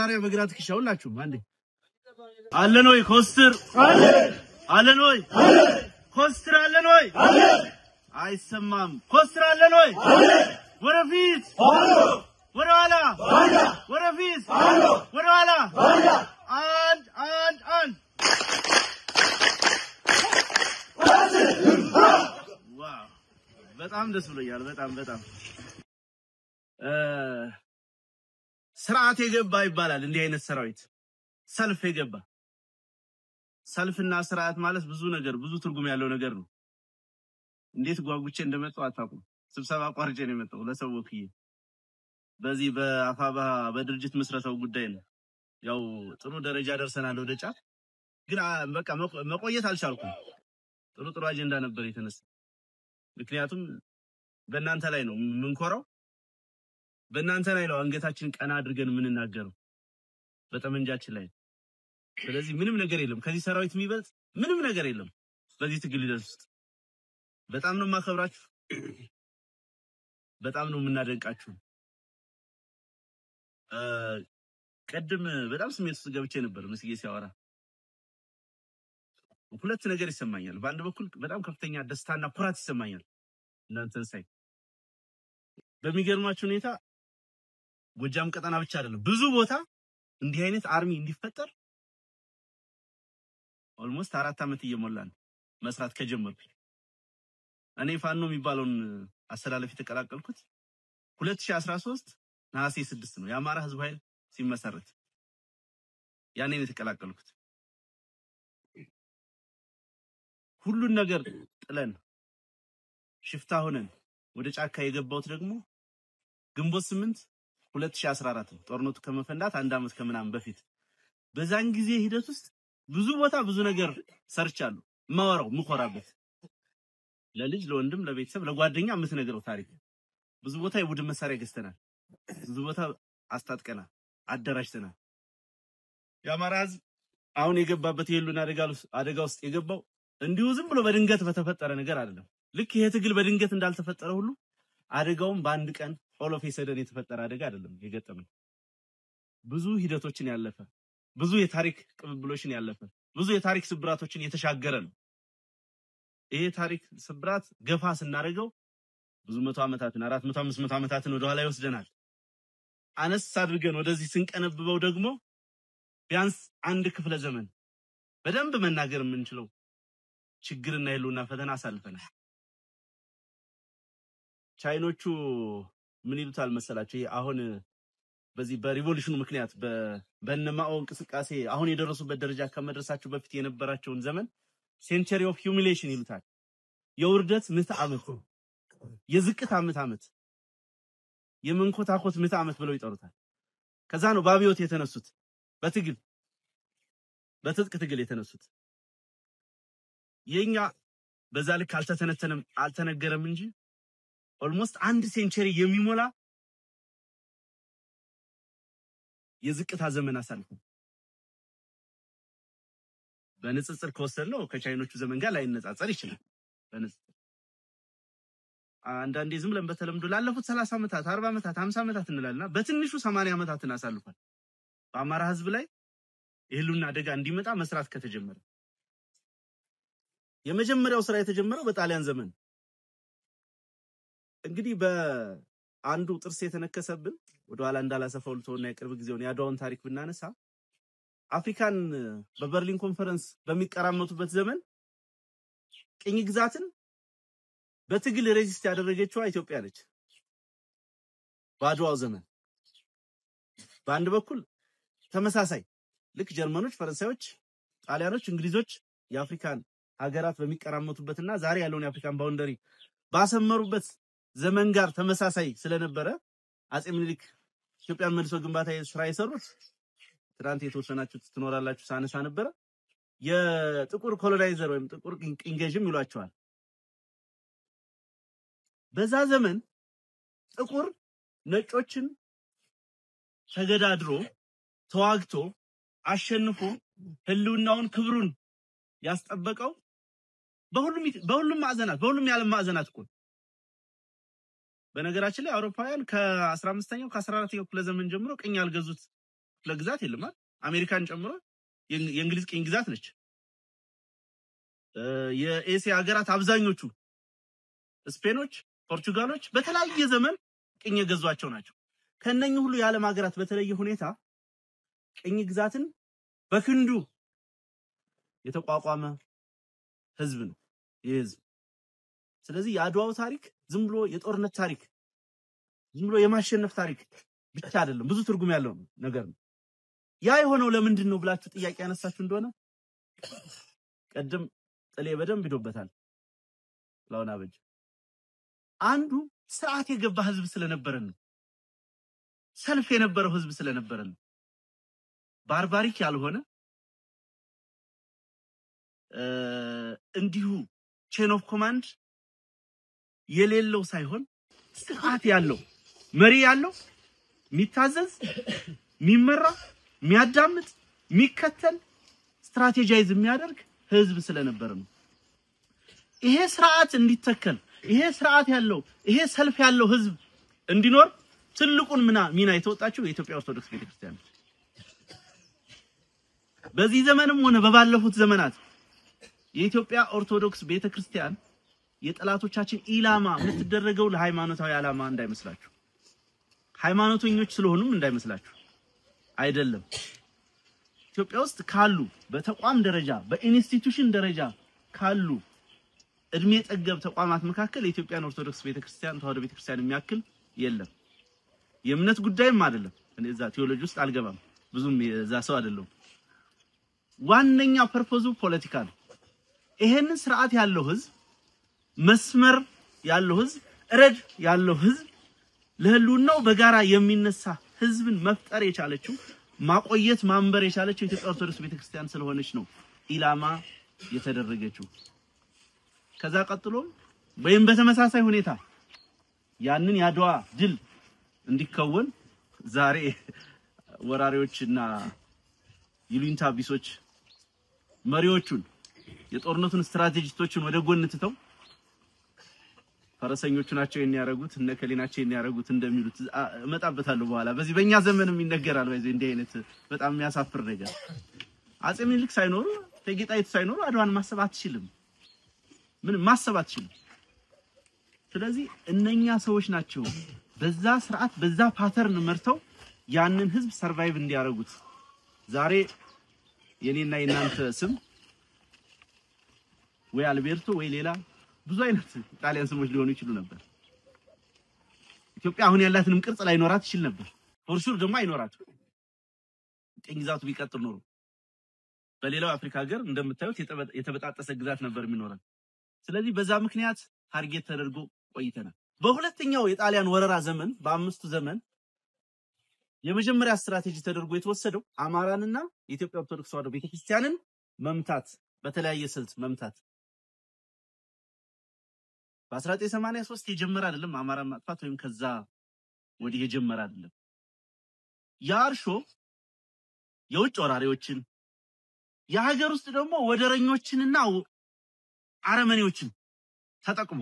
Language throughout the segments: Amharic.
መሳሪያ በግራ ትከሻውላችሁ አንዴ አለን ወይ ኮስትር አለን ወይ ኮስትር አለን ወይ አይሰማም ኮስትር አለን ወይ ወረፊት ወራላ ወረፊት ወራላ አንድ ዋው በጣም ደስ ብሎኛል በጣም ስርዓት የገባ ይባላል እንዲህ አይነት ሰራዊት ሰልፍ የገባ ሰልፍና ስርዓት ማለት ብዙ ትርጉም ያለው ነገር ነው እንዴት ጓጉቼ እንደመጣው አታውቁም ስብሰባ ቋርጬ ነው የመጣው ለሰውክዬ በዚህ በአፋባ በድርጅት መስረታው ጉዳይ ነው ያው ጥሩ ደረጃ ደርሰናል ወደ ጫፍ ግን በቃ መቆየት አልቻልኩም ጥሩ አጀንዳ ነበር የተነሳ ምክንያቱም በእናንተ ላይ ነው ምንኮራው በእናንተ ላይ ነው አንገታችን ቀና አድርገን ምንናገረው በጠመንጃችን ላይ ስለዚህ ምንም ነገር የለም ከዚህ ሰራዊት የሚበልጥ ምንም ነገር የለም በዚህ ትግል ይደርስ በጣም ነው ማከብራችሁ በጣም ነው ምናደንቃችሁ ቀድም በጣም ስሜት ውስጥ ገብቼ ነበር መስጊድ ሲያወራ ሁለት ነገር ይሰማኛል በአንድ በኩል በጣም ከፍተኛ ደስታና ኩራት ይሰማኛል እናንተን ሳይ በሚገርማችሁ ሁኔታ ጎጃም ቀጠና ብቻ አይደለም ብዙ ቦታ እንዲህ አይነት አርሚ እንዲፈጠር ኦልሞስት 4 አመት እየሞላን መስራት ከጀመርኩ እኔ ፋኖ የሚባለውን አስተላለፍ የተቀላቀልኩት 2013 ነሐሴ 6 ነው የአማራ ህዝብ ኃይል ሲመሰረት ያኔ ነው የተቀላቀልኩት ሁሉን ነገር ጥለን ሽፍታ ሆነን ወደ ጫካ የገባውት ደግሞ ግንቦት 8 2014 ጦርነቱ ከመፈንዳት 1 አመት ከምናምን በፊት በዛን ጊዜ ሂደት ውስጥ ብዙ ቦታ ብዙ ነገር ሰርቻለሁ ማወራው ምኮራበት ለልጅ ለወንድም ለቤተሰብ ለጓደኛ ምትነግረው ታሪክ ብዙ ቦታ የቡድን መሳሪያ ገዝተናል ብዙ ቦታ አስታጥቀናል አደራጅተናል የአማራ ህዝብ አሁን የገባበት የሉና አደጋ ውስጥ የገባው እንዲሁ ዝም ብሎ በድንገት በተፈጠረ ነገር አይደለም ልክ ይሄ ትግል በድንገት እንዳልተፈጠረ ሁሉ አደጋውም በአንድ ቀን ኦል ኦፍ ሰደን የተፈጠረ አደጋ አይደለም የገጠመን ብዙ ሂደቶችን ያለፈ ብዙ የታሪክ ቅብብሎችን ያለፈ ብዙ የታሪክ ስብራቶችን የተሻገረ ነው ይሄ ታሪክ ስብራት ገፋ ስናደርገው ብዙ 100 አመታትን 400 500 አመታትን ወደ ኋላ ይወስደናል አነስ አድርገን ወደዚህ ስንቀነብበው ደግሞ ቢያንስ አንድ ክፍለ ዘመን በደንብ መናገር የምንችለው ችግርና የሉና ፈተና አሳልፈናል ቻይኖቹ ምን ይሉታል መሰላችሁ አሁን በዚህ በሪቮሉሽኑ ምክንያት በነማኦ እንቅስቃሴ አሁን የደረሱበት ደረጃ ከመድረሳቸው በፊት የነበራቸውን ዘመን ሴንቸሪ ኦፍ ሂዩሚሌሽን ይሉታል የውርደት ምዕተ ዓመት የዝቅት ዓመት የመንኮታኮት ምዕተ ዓመት ብለው ይጠሩታል ከዛ ነው ባቢዮት የተነሱት በትጥቅ ትግል የተነሱት የኛ በዛ ልክ አልተተነተነም አልተነገረም እንጂ ኦልሞስት አንድ ሴንቸሪ የሚሞላ የዝቅታ ዘመን አሳልፉ በንጽጽር ከወሰድነው ከቻይኖቹ ዘመን ጋር ላይነጻጸር ይችላል በንጽጽር አንዳንዴ ዝም ብለን በተለምዶ ላለፉት 30 አመታት 40 አመታት 50 አመታት እንላልና በትንሹ 80 አመታትን አሳልፏል በአማራ ህዝብ ላይ የህሉና አደጋ እንዲመጣ መስራት ከተጀመረ የመጀመሪያው ስራ የተጀመረው በጣሊያን ዘመን እንግዲህ በአንዱ ጥርስ የተነከሰብን ወደኋላ እንዳላሰፈው ልቶና የቅርብ ጊዜውን ያዳውን ታሪክ ብናነሳ አፍሪካን በበርሊን ኮንፈረንስ በሚቀራመቱበት ዘመን ቅኝ ግዛትን በትግል ሬዚስት ያደረገችው ኢትዮጵያ ነች ባድዋው ዘመን በአንድ በኩል ተመሳሳይ ልክ ጀርመኖች ፈረንሳዮች ጣሊያኖች እንግሊዞች የአፍሪካን ሀገራት በሚቀራመቱበትና ዛሬ ያለውን የአፍሪካን ባውንደሪ ባሰመሩበት ዘመን ጋር ተመሳሳይ ስለነበረ አጼ ምኒልክ ኢትዮጵያን መልሶ ግንባታ ስራ የሰሩት ትራንት የተወሰናችሁ ትኖራላችሁ ሳነሳ ነበር የጥቁር ኮሎናይዘር ወይም ጥቁር ቅኝ ገዥም ይሏቸዋል በዛ ዘመን ጥቁር ነጮችን ተገዳድሮ ተዋግቶ አሸንፎ ህልውናውን ክብሩን ያስጠበቀው በሁሉም ማዕዘናት በሁሉም የዓለም ማዕዘናት እኮ በነገራችን ላይ አውሮፓውያን ከ15ኛው ከ14ኛው ክፍለ ዘመን ጀምሮ ቅኝ ያልገዙት ለግዛት የለም አሜሪካን ጨምሮ የእንግሊዝ ቅኝ ግዛት ነች የኤሲያ ሀገራት አብዛኞቹ ስፔኖች ፖርቹጋሎች በተለያየ ዘመን ቅኝ የገዟቸው ናቸው ከነኚህ ሁሉ የዓለም ሀገራት በተለየ ሁኔታ ቅኝ ግዛትን በክንዱ የተቋቋመ ህዝብ ነው የህዝብ ስለዚህ የአድዋው ታሪክ ዝም ብሎ የጦርነት ታሪክ ዝም ብሎ የማሸነፍ ታሪክ ብቻ አይደለም ብዙ ትርጉም ያለው ነገር ነው ያ የሆነው ለምንድን ነው ብላችሁ ጥያቄ ያነሳችሁ እንደሆነ ቀደም ጥሌ በደንብ ይዶበታል ላውና በጅ አንዱ ስርዓት የገባ ህዝብ ስለነበረ ነው ሰልፍ የነበረው ህዝብ ስለነበረ ነው ባርባሪክ ያልሆነ እንዲሁ ቼን ኦፍ ኮማንድ የሌለው ሳይሆን ስርዓት ያለው መሪ ያለው ሚታዘዝ ሚመራ ሚያዳምጥ ሚከተል ስትራቴጂያይዝ የሚያደርግ ህዝብ ስለነበረ ነው ይሄ ስርዓት እንዲተከል ይሄ ስርዓት ያለው ይሄ ሰልፍ ያለው ህዝብ እንዲኖር ትልቁን ሚና የተወጣችው የኢትዮጵያ ኦርቶዶክስ ቤተክርስቲያን በዚህ ዘመንም ሆነ በባለፉት ዘመናት የኢትዮጵያ ኦርቶዶክስ ቤተክርስቲያን የጠላቶቻችን ኢላማ የምትደረገው ለሃይማኖታዊ ዓላማ እንዳይመስላችሁ ሃይማኖተኞች ስለሆኑም እንዳይመስላችሁ አይደለም ኢትዮጵያ ውስጥ ካሉ በተቋም ደረጃ በኢንስቲትዩሽን ደረጃ ካሉ እድሜ ጠገብ ተቋማት መካከል የኢትዮጵያ ኦርቶዶክስ ቤተክርስቲያን ተዋህዶ ቤተክርስቲያን የሚያክል የለም የእምነት ጉዳይም አይደለም እኔ እዛ ቴዎሎጂ ውስጥ አልገባም ብዙም እዛ ሰው አይደለም ዋነኛ ፐርፖዙ ፖለቲካ ነው ይሄንን ስርዓት ያለው ህዝብ መስመር ያለው ህዝብ ረድ ያለው ህዝብ ለህልውናው በጋራ የሚነሳ ህዝብን መፍጠር የቻለችው ማቆየት ማንበር የቻለችው የኢትዮጵያ ኦርቶዶክስ ቤተክርስቲያን ስለሆነች ነው ኢላማ የተደረገችው ከዛ ቀጥሎ ወይም በተመሳሳይ ሁኔታ ያንን ያድዋ ድል እንዲከወን ዛሬ ወራሪዎችና ይሉኝታ ቢሶች መሪዎቹን የጦርነቱን ስትራቴጂስቶችን ወደ ጎን ትተው ፈረሰኞቹ ናቸው የሚያረጉት እነከሊናቸው የሚያረጉት እንደሚሉት መጣበታለሁ በኋላ በዚህ በእኛ ዘመንም ይነገራል በዚህ እንዲህ አይነት በጣም የሚያሳፍር ነገር አጼ ምኒልክ ሳይኖሩ ተጌጣይቱ ሳይኖሩ አድዋን ማሰብ አትችልም ምን ማሰብ አትችልም ስለዚህ እነኛ ሰዎች ናቸው በዛ ስርዓት በዛ ፓተርን መርተው ያንን ህዝብ ሰርቫይቭ እንዲያረጉት ዛሬ የኔና የናንተ ስም ወይ አልቤርቶ ወይ ሌላ ብዙ አይነት ጣሊያን ስሞች ሊሆኑ ይችላሉ ነበር ኢትዮጵያ አሁን ያላትንም ቅርጽ ላይ ኖራት ይችላል ነበር ፎርሹር ደግሞ አይኖራት ቅኝ ግዛቱ ቢቀጥል ኖሮ በሌላው አፍሪካ ሀገር እንደምታዩት የተበጣጠሰ ግዛት ነበር የሚኖረን ስለዚህ በዛ ምክንያት ታርጌት ተደርጎ ቆይተናል በሁለተኛው የጣሊያን ወረራ ዘመን በአምስቱ ዘመን የመጀመሪያ ስትራቴጂ ተደርጎ የተወሰደው አማራንና የኢትዮጵያ ኦርቶዶክስ ተዋህዶ ቤተክርስቲያንን መምታት በተለያየ ስልት መምታት በ1983 የጀመረ አይደለም አማራን ማጥፋት ወይም ከዛ ወዲህ የጀመረ አይደለም ያርሾ የውጭ ወራሪዎችን የሀገር ውስጥ ደግሞ ወደረኞችንና አረመኔዎችን ተጠቅሞ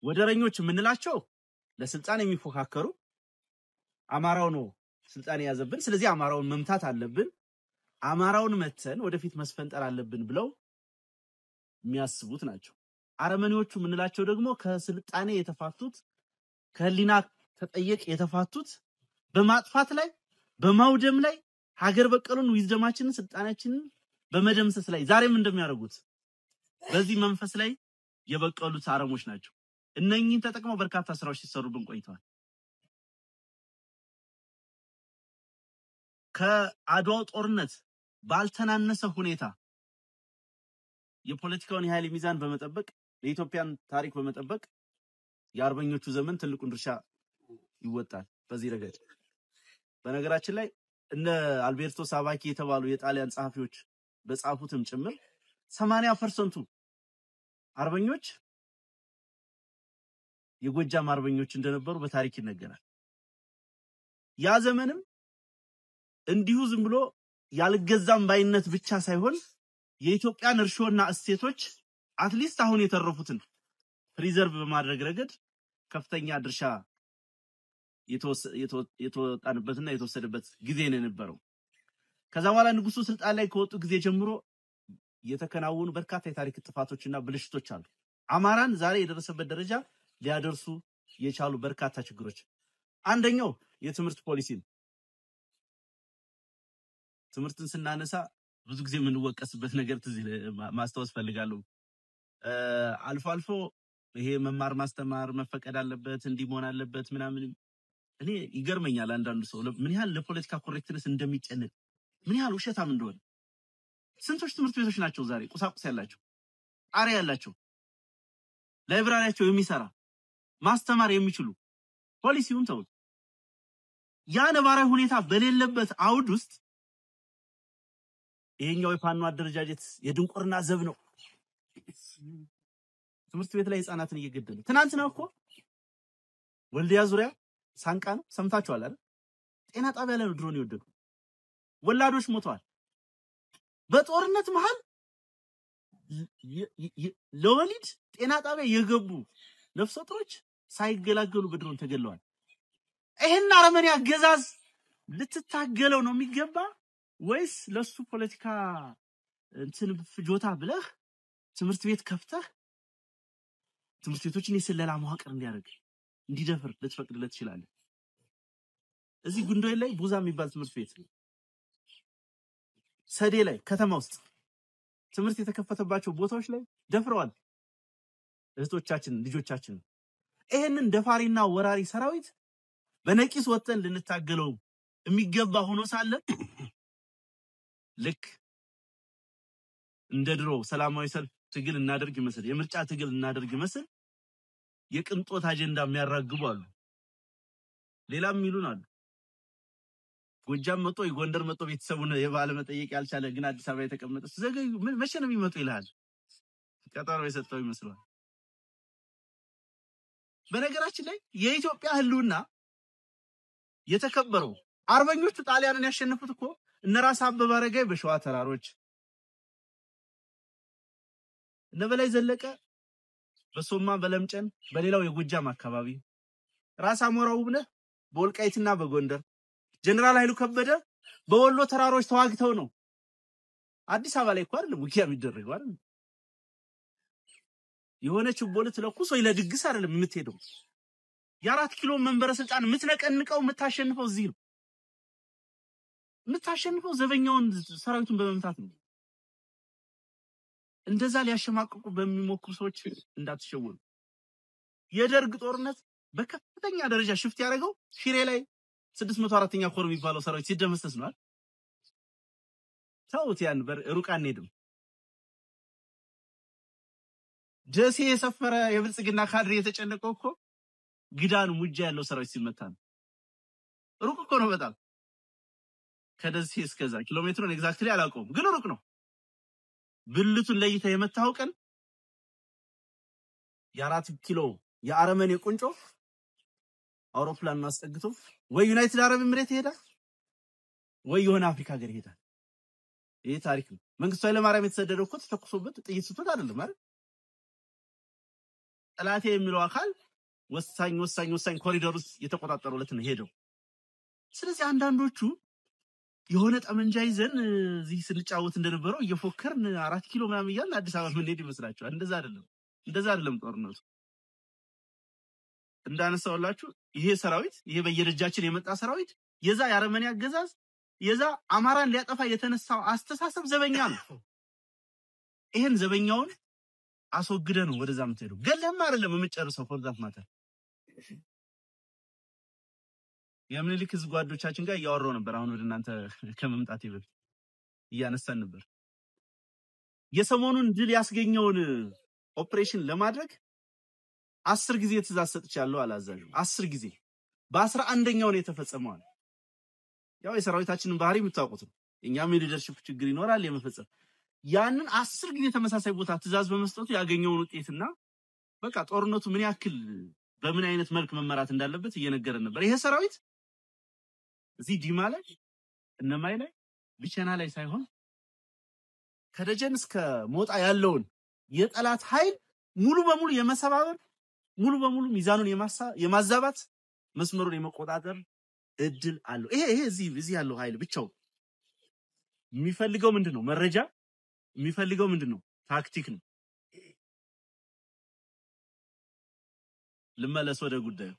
ወደረኞች ምንላቸው ለስልጣን የሚፎካከሩ አማራው ነው ስልጣን ያዘብን ስለዚህ አማራውን መምታት አለብን አማራውን መተን ወደፊት መስፈንጠር አለብን ብለው የሚያስቡት ናቸው አረመኔዎቹ ምንላቸው ደግሞ ከስልጣኔ የተፋቱት ከህሊና ተጠየቅ የተፋቱት በማጥፋት ላይ በማውደም ላይ ሀገር በቀሉን ዊዝደማችንን ስልጣናችንን በመደምሰስ ላይ ዛሬም እንደሚያደርጉት በዚህ መንፈስ ላይ የበቀሉት አረሞች ናቸው እነኚህን ተጠቅመው በርካታ ስራዎች ሲሰሩብን ቆይተዋል ከአድዋው ጦርነት ባልተናነሰ ሁኔታ የፖለቲካውን የኃይል ሚዛን በመጠበቅ የኢትዮጵያን ታሪክ በመጠበቅ የአርበኞቹ ዘመን ትልቁን ድርሻ ይወጣል በዚህ ረገድ በነገራችን ላይ እነ አልቤርቶ ሳቫኪ የተባሉ የጣሊያን ጸሐፊዎች በጻፉትም ጭምር 80% አርበኞች የጎጃም አርበኞች እንደነበሩ በታሪክ ይነገራል ያ ዘመንም እንዲሁ ዝም ብሎ ያልገዛም ባይነት ብቻ ሳይሆን የኢትዮጵያን እርሾና እሴቶች አትሊስት አሁን የተረፉትን ፕሪዘርቭ በማድረግ ረገድ ከፍተኛ ድርሻ የተወጣንበትና የተወሰደበት ጊዜ ነው የነበረው። ከዛ በኋላ ንጉሱ ስልጣን ላይ ከወጡ ጊዜ ጀምሮ የተከናወኑ በርካታ የታሪክ ጥፋቶችና ብልሽቶች አሉ። አማራን ዛሬ የደረሰበት ደረጃ ሊያደርሱ የቻሉ በርካታ ችግሮች፣ አንደኛው የትምህርት ፖሊሲ ነው። ትምህርትን ስናነሳ ብዙ ጊዜ የምንወቀስበት ነገር ማስታወስ ፈልጋለሁ። አልፎ አልፎ ይሄ መማር ማስተማር መፈቀድ አለበት እንዲህ መሆን አለበት ምናምን፣ እኔ ይገርመኛል አንዳንዱ ሰው ምን ያህል ለፖለቲካ ኮሬክትነስ እንደሚጨነቅ፣ ምን ያህል ውሸታም እንደሆነ። ስንቶች ትምህርት ቤቶች ናቸው ዛሬ ቁሳቁስ ያላቸው፣ ጣሪያ ያላቸው፣ ላይብራሪያቸው የሚሰራ ማስተማር የሚችሉ? ፖሊሲውን ተውት። ያ ነባራዊ ሁኔታ በሌለበት አውድ ውስጥ ይሄኛው የፋኖ አደረጃጀት የድንቁርና ዘብ ነው። ትምህርት ቤት ላይ ህፃናትን እየገደለ ትናንትና እኮ ወልዲያ ዙሪያ ሳንቃ ነው ሰምታችኋል አይደል? ጤና ጣቢያ ላይ ነው ድሮን የወደቀው። ወላዶች ሞተዋል። በጦርነት መሃል ለወሊድ ጤና ጣቢያ የገቡ ነፍሰ ጡሮች ሳይገላገሉ በድሮን ተገለዋል። ይሄን አረመኔ አገዛዝ ልትታገለው ነው የሚገባ ወይስ ለሱ ፖለቲካ እንትን ፍጆታ ብለህ ትምህርት ቤት ከፍተህ ትምህርት ቤቶችን የስለላ መዋቅር እንዲያደርግ እንዲደፍር ልትፈቅድለት ትችላለህ? እዚህ ጉንዶይ ላይ ቡዛ የሚባል ትምህርት ቤት፣ ሰዴ ላይ ከተማ ውስጥ ትምህርት የተከፈተባቸው ቦታዎች ላይ ደፍረዋል እህቶቻችን ልጆቻችን። ይሄንን ደፋሪና ወራሪ ሰራዊት በነቂስ ወጥተን ልንታገለው የሚገባ ሆኖ ሳለ ልክ እንደ ድሮ ሰላማዊ ሰልፍ ትግል እናደርግ ይመስል የምርጫ ትግል እናደርግ ይመስል የቅንጦት አጀንዳ የሚያራግቡ አሉ። ሌላም ይሉን አሉ። ጎጃም መጥቶ የጎንደር መጥቶ ቤተሰቡን የባለ መጠየቅ ያልቻለ ግን አዲስ አበባ የተቀመጠ ዘገዩ መቼ ነው የሚመጡ ይላል። ቀጠሮ የሰጠው ይመስላል። በነገራችን ላይ የኢትዮጵያ ህልውና የተከበረው አርበኞቹ ጣሊያንን ያሸነፉት እኮ እነራስ አበበ አረጋይ በሸዋ ተራሮች፣ እነበላይ ዘለቀ በሶማ በለምጨን በሌላው የጎጃም አካባቢ፣ ራስ አሞራው ብለህ በወልቃይትና በጎንደር፣ ጀነራል ኃይሉ ከበደ በወሎ ተራሮች ተዋግተው ነው። አዲስ አበባ ላይ እኮ አይደለም ውጊያ የሚደረገው አይደል? የሆነ ችቦ ልትለኩስ ወይ ለድግስ አይደለም የምትሄደው። የ4 ኪሎ መንበረ ስልጣን የምትነቀንቀው የምታሸንፈው እዚህ ነው። የምታሸንፈው ዘበኛውን ሰራዊቱን በመምታት ነው። እንደዛ ሊያሸማቅቁ በሚሞክሩ ሰዎች እንዳትሸወኑ። የደርግ ጦርነት በከፍተኛ ደረጃ ሽፍት ያደረገው ሽሬ ላይ 604ኛ ኮር የሚባለው ሰራዊት ሲደመሰስ ነው አይደል? ተውት፣ ያን ሩቅ አንሄድም። ደሴ የሰፈረ የብልጽግና ካድሬ የተጨነቀው እኮ ግዳን ሙጃ ያለው ሰራዊት ሲመታ ነው። ሩቅ እኮ ነው በጣም ከደሴ እስከዛ ኪሎ ሜትሩን ኤግዛክትሊ አላውቀውም፣ ግን ሩቅ ነው። ብልቱን ለይተህ የመታው ቀን የ4 ኪሎ የአረመኔ ቁንጮ አውሮፕላን ማስጠግቶ ወይ ዩናይትድ አረብ ኤምሬት ይሄዳል ወይ የሆነ አፍሪካ ሀገር ይሄዳል። ይሄ ታሪክ ነው። መንግስቱ ኃይለማርያም የተሰደደው እኮ ተተኩሶበት ጥይት ስቶት አይደለም አይደል? ጠላቴ የሚለው አካል ወሳኝ ኮሪዶር ውስጥ የተቆጣጠሩለት ነው ሄደው። ስለዚህ አንዳንዶቹ የሆነ ጠመንጃ ይዘን እዚህ ስንጫወት እንደነበረው እየፎከርን 4 ኪሎ ምናምን እያልን አዲስ አበባ ምን ሄድ ይመስላችኋል? እንደዛ አይደለም ጦርነቱ። እንዳነሳውላችሁ ይሄ ሰራዊት ይሄ በየደጃችን የመጣ ሰራዊት የዛ የአረመኔ አገዛዝ የዛ አማራን ሊያጠፋ የተነሳው አስተሳሰብ ዘበኛ ነው። ይሄን ዘበኛውን አስወግደ ነው ወደዛ የምትሄደው። ገለህም አይደለም የምትጨርሰው። ፎርዛት ማተር የምኒልክ ህዝብ ጓዶቻችን ጋር እያወራው ነበር። አሁን ወደ እናንተ ከመምጣቴ በፊት እያነሳን ነበር። የሰሞኑን ድል ያስገኘውን ኦፕሬሽን ለማድረግ 10 ጊዜ ትእዛዝ ሰጥቻለሁ አላዛዡ። 10 ጊዜ በ11ኛው ነው የተፈጸመው። ያው የሰራዊታችንን ባህሪ የምታውቁት ነው። እኛም የሊደርሺፕ ችግር ይኖራል የመፈጸም። ያንን 10 ጊዜ ተመሳሳይ ቦታ ትእዛዝ በመስጠቱ ያገኘውን ውጤትና በቃ ጦርነቱ ምን ያክል በምን አይነት መልክ መመራት እንዳለበት እየነገረን ነበር። ይሄ ሰራዊት እዚህ ዲማ ላይ እነማይ ላይ ብቸና ላይ ሳይሆን ከደጀን እስከ ሞጣ ያለውን የጠላት ኃይል ሙሉ በሙሉ የመሰባበር ሙሉ በሙሉ ሚዛኑን የማዛባት መስመሩን የመቆጣጠር እድል አለው። ይሄ እዚህ ያለው ኃይል ብቻው የሚፈልገው ምንድነው? መረጃ የሚፈልገው ምንድነው? ታክቲክ ነው። ልመለስ ወደ ጉዳዩ።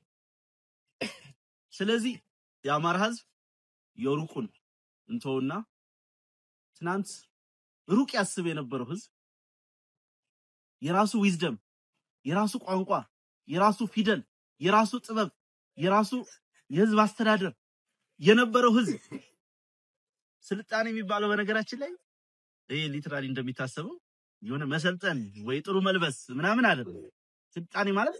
ስለዚህ የአማራ ህዝብ የሩቁን እንተውና ትናንት ሩቅ ያስብ የነበረው ህዝብ የራሱ ዊዝደም፣ የራሱ ቋንቋ፣ የራሱ ፊደል፣ የራሱ ጥበብ፣ የራሱ የህዝብ አስተዳደር የነበረው ህዝብ ስልጣኔ የሚባለው በነገራችን ላይ ይሄ ሊትራሊ እንደሚታሰበው የሆነ መሰልጠን ወይ ጥሩ መልበስ ምናምን አይደለም። ስልጣኔ ማለት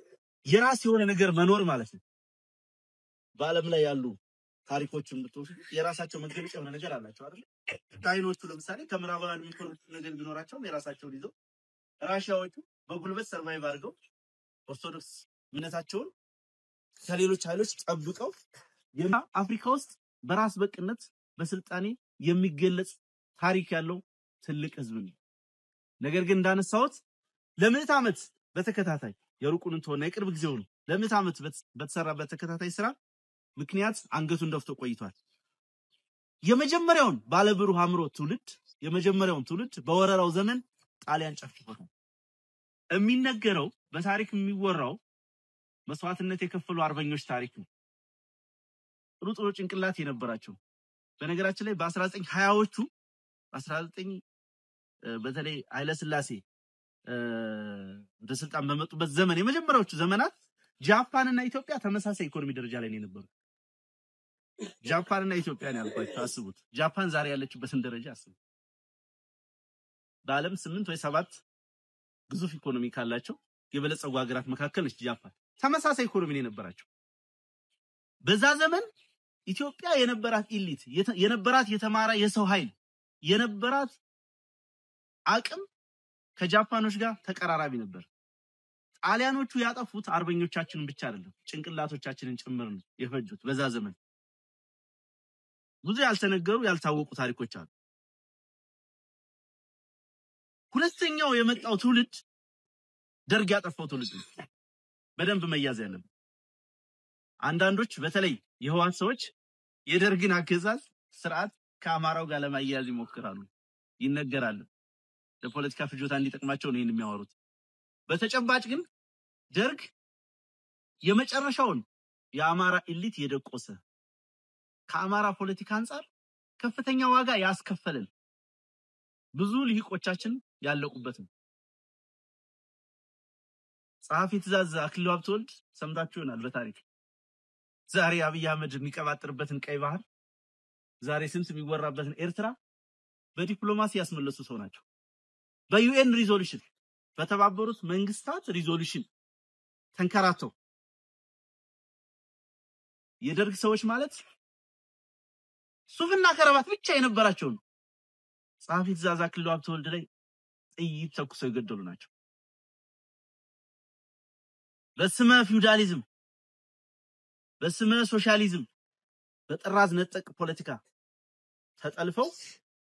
የራስ የሆነ ነገር መኖር ማለት ነው። በአለም ላይ ያሉ ታሪኮችን ብትወስዱ የራሳቸው መገለጫ የሆነ ነገር አላቸው አይደል? ቻይኖቹ ለምሳሌ ከምዕራባውያን የሚኮሩት ነገር ቢኖራቸውም የራሳቸውን ይዘው፣ ራሺያዎቹ በጉልበት ሰርቫይቭ አድርገው ኦርቶዶክስ እምነታቸውን ከሌሎች ኃይሎች ጠብቀው አፍሪካ ውስጥ በራስ በቅነት በስልጣኔ የሚገለጽ ታሪክ ያለው ትልቅ ህዝብ ነው። ነገር ግን እንዳነሳሁት ለምዕት ዓመት በተከታታይ የሩቁን እንተውና የቅርብ ጊዜው ነው ለምዕት ዓመት በተሰራ በተከታታይ ስራ ምክንያት አንገቱን ደፍቶ ቆይቷል። የመጀመሪያውን ባለብሩህ አእምሮ ትውልድ በወረራው ዘመን ጣሊያን ጨፍጭፎታል። የሚነገረው በታሪክ የሚወራው መስዋዕትነት የከፈሉ አርበኞች ታሪክ ነው። ጥሩ ጭንቅላት የነበራቸው በነገራችን ላይ በ1920ዎቹ 19 በተለይ ኃይለ ሥላሴ ወደ ስልጣን በመጡበት ዘመን የመጀመሪያዎቹ ዘመናት ጃፓንና ኢትዮጵያ ተመሳሳይ ኢኮኖሚ ደረጃ ላይ ነው የነበሩት። ጃፓንና ኢትዮጵያ ነው ያልኳችሁ። አስቡት፣ ጃፓን ዛሬ ያለችበትን ደረጃ አስቡት። በዓለም 8 ወይ 7 ግዙፍ ኢኮኖሚ ካላቸው የበለጸጉ ሀገራት መካከል ነች ጃፓን። ተመሳሳይ ኢኮኖሚ ነው የነበራቸው። በዛ ዘመን ኢትዮጵያ የነበራት ኢሊት የነበራት የተማረ የሰው ኃይል የነበራት አቅም ከጃፓኖች ጋር ተቀራራቢ ነበር። ጣሊያኖቹ ያጠፉት አርበኞቻችንን ብቻ አይደለም ጭንቅላቶቻችንን ጭምር ነው የፈጁት። በዛ ዘመን ብዙ ያልተነገሩ ያልታወቁ ታሪኮች አሉ። ሁለተኛው የመጣው ትውልድ ደርግ ያጠፋው ትውልድ ነው። በደንብ መያዝ ያለበት። አንዳንዶች በተለይ የህዋት ሰዎች የደርግን አገዛዝ ስርዓት ከአማራው ጋር ለማያያዝ ይሞክራሉ፣ ይነገራል። ለፖለቲካ ፍጆታ እንዲጠቅማቸው ነው የሚያወሩት። በተጨባጭ ግን ደርግ የመጨረሻውን የአማራ ኢሊት የደቆሰ ከአማራ ፖለቲካ አንፃር ከፍተኛ ዋጋ ያስከፈለን ብዙ ልሂቆቻችን ያለቁበት ነው። ጸሐፊ ትእዛዝ አክሊሉ ሀብተወልድ ሰምታችሁ ይሆናል በታሪክ ዛሬ አብይ አህመድ የሚቀባጥርበትን ቀይ ባህር ዛሬ ስንት የሚወራበትን ኤርትራ በዲፕሎማሲ ያስመለሱ ሰው ናቸው። በዩኤን ሪዞሉሽን በተባበሩት መንግስታት ሪዞሉሽን ተንከራተው የደርግ ሰዎች ማለት ሱፍና ከረባት ብቻ የነበራቸው ነው። ጸሐፊ ትእዛዝ አክሊሉ ሀብተወልድ ላይ ጥይት ተኩሰው የገደሉ ናቸው። በስመ ፊውዳሊዝም፣ በስመ ሶሻሊዝም፣ በጥራዝ ነጠቅ ፖለቲካ ተጠልፈው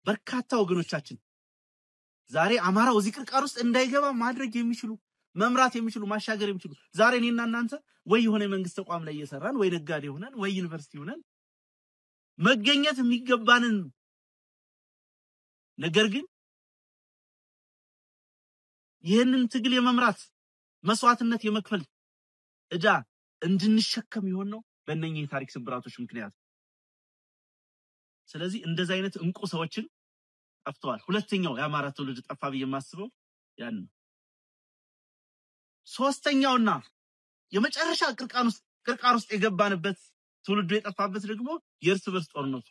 በርካታ ወገኖቻችን ዛሬ አማራው እዚህ ቅርቃር ውስጥ እንዳይገባ ማድረግ የሚችሉ መምራት የሚችሉ ማሻገር የሚችሉ ዛሬ እኔና እናንተ ወይ የሆነ መንግስት ተቋም ላይ እየሰራን ወይ ነጋዴ ሆነን ወይ ዩኒቨርሲቲ ሆነን መገኘት የሚገባንን ነገር ግን ይህንን ትግል የመምራት መስዋዕትነት የመክፈል እዳ እንድንሸከም ይሆን ነው በእነኚህ የታሪክ ስብራቶች ምክንያት። ስለዚህ እንደዛ አይነት እንቁ ሰዎችን ጠፍተዋል። ሁለተኛው የአማራ ትውልድ ጠፋ ብዬ የማስበው ያን ነው። ሶስተኛውና የመጨረሻ ቅርቃር ውስጥ የገባንበት ትውልዱ የጠፋበት ደግሞ የእርስ በርስ ጦርነቱ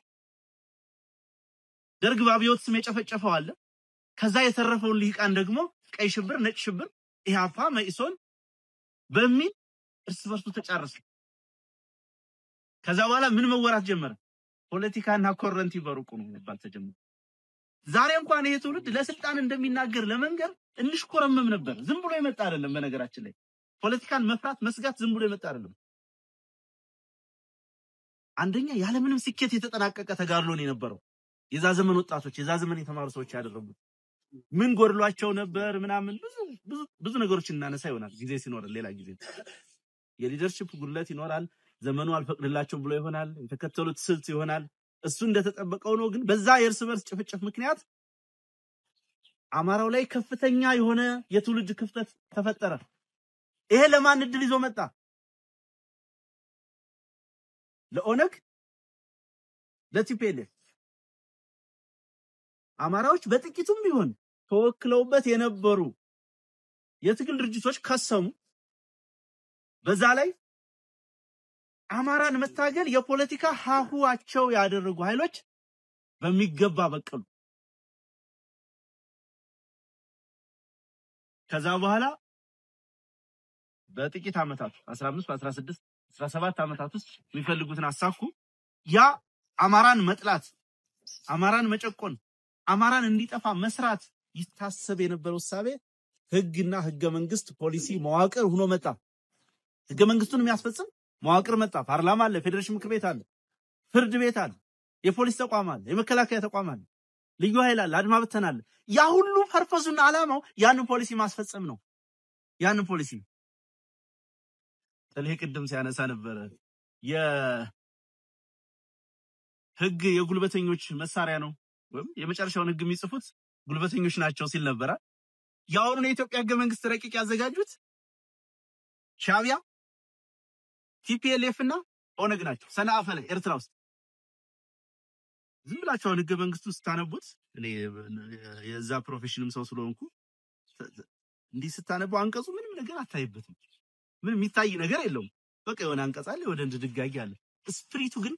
ደርግ በአብዮት ስም የጨፈጨፈው አለ። ከዛ የተረፈውን ልሂቃን ደግሞ ቀይ ሽብር፣ ነጭ ሽብር፣ ኢህአፓ፣ መኢሶን በሚል እርስ በርሱ ተጫረሰ። ከዛ በኋላ ምን መወራት ጀመረ? ፖለቲካና ኮረንቲ በሩቁ ነው መባል ተጀመረ። ዛሬ እንኳን ይሄ ትውልድ ለስልጣን እንደሚናገር ለመንገር እንሽኮረመም ነበር። ዝም ብሎ የመጣ አይደለም። በነገራችን ላይ ፖለቲካን መፍራት መስጋት ዝም ብሎ የመጣ አይደለም። አንደኛ ያለ ምንም ስኬት የተጠናቀቀ ተጋድሎ ነው የነበረው። የዛ ዘመን ወጣቶች የዛ ዘመን የተማሩ ሰዎች ያደረጉት ምን ጎድሏቸው ነበር ምናምን ብዙ ነገሮችን እናነሳ ይሆናል ጊዜ ሲኖር ሌላ ጊዜ። የሊደርሺፕ ጉድለት ይኖራል፣ ዘመኑ አልፈቅድላቸው ብሎ ይሆናል የተከተሉት ስልት ይሆናል እሱ እንደተጠበቀው ነው ግን በዛ የእርስ በርስ ጭፍጭፍ ምክንያት አማራው ላይ ከፍተኛ የሆነ የትውልድ ክፍተት ተፈጠረ ይሄ ለማን እድል ይዞ መጣ ለኦነግ ለቲፒኤልኤፍ አማራዎች በጥቂቱም ቢሆን ተወክለውበት የነበሩ የትግል ድርጅቶች ከሰሙ በዛ ላይ አማራን መታገል የፖለቲካ ሀሁዋቸው ያደረጉ ኃይሎች በሚገባ በቀሉ ከዛ በኋላ በጥቂት አመታት 15 16 17 አመታት ውስጥ የሚፈልጉትን አሳኩ ያ አማራን መጥላት አማራን መጨቆን አማራን እንዲጠፋ መስራት ይታሰብ የነበረው ሐሳቤ ህግና ህገ መንግስት ፖሊሲ መዋቅር ሆኖ መጣ ህገ መንግስቱን የሚያስፈጽም መዋቅር መጣ ፓርላማ አለ ፌደሬሽን ምክር ቤት አለ ፍርድ ቤት አለ የፖሊስ ተቋም አለ የመከላከያ ተቋም አለ ልዩ ኃይል አለ አድማ በተና አለ ያ ሁሉ ፐርፐዙና አላማው ያንን ፖሊሲ ማስፈጸም ነው ያንን ፖሊሲ ስለዚህ ቅድም ሲያነሳ ነበር የህግ የጉልበተኞች መሳሪያ ነው ወይም የመጨረሻውን ህግ የሚጽፉት ጉልበተኞች ናቸው ሲል ነበር ያውኑ የኢትዮጵያ ህገ መንግስት ረቂቅ ያዘጋጁት ሻቢያ ቲፒኤልኤፍ እና ኦነግ ናቸው ሰናአፈ ላይ ኤርትራ ውስጥ ዝም ብላችሁ ህገ መንግስቱ ስታነቡት እኔ የዛ ፕሮፌሽንም ሰው ስለሆንኩ እንዲህ ስታነቡ አንቀጹ ምንም ነገር አታይበትም ምንም የሚታይ ነገር የለውም በቃ የሆነ አንቀጽ አለ ወደ ድጋጊ አለ ስፕሪቱ ግን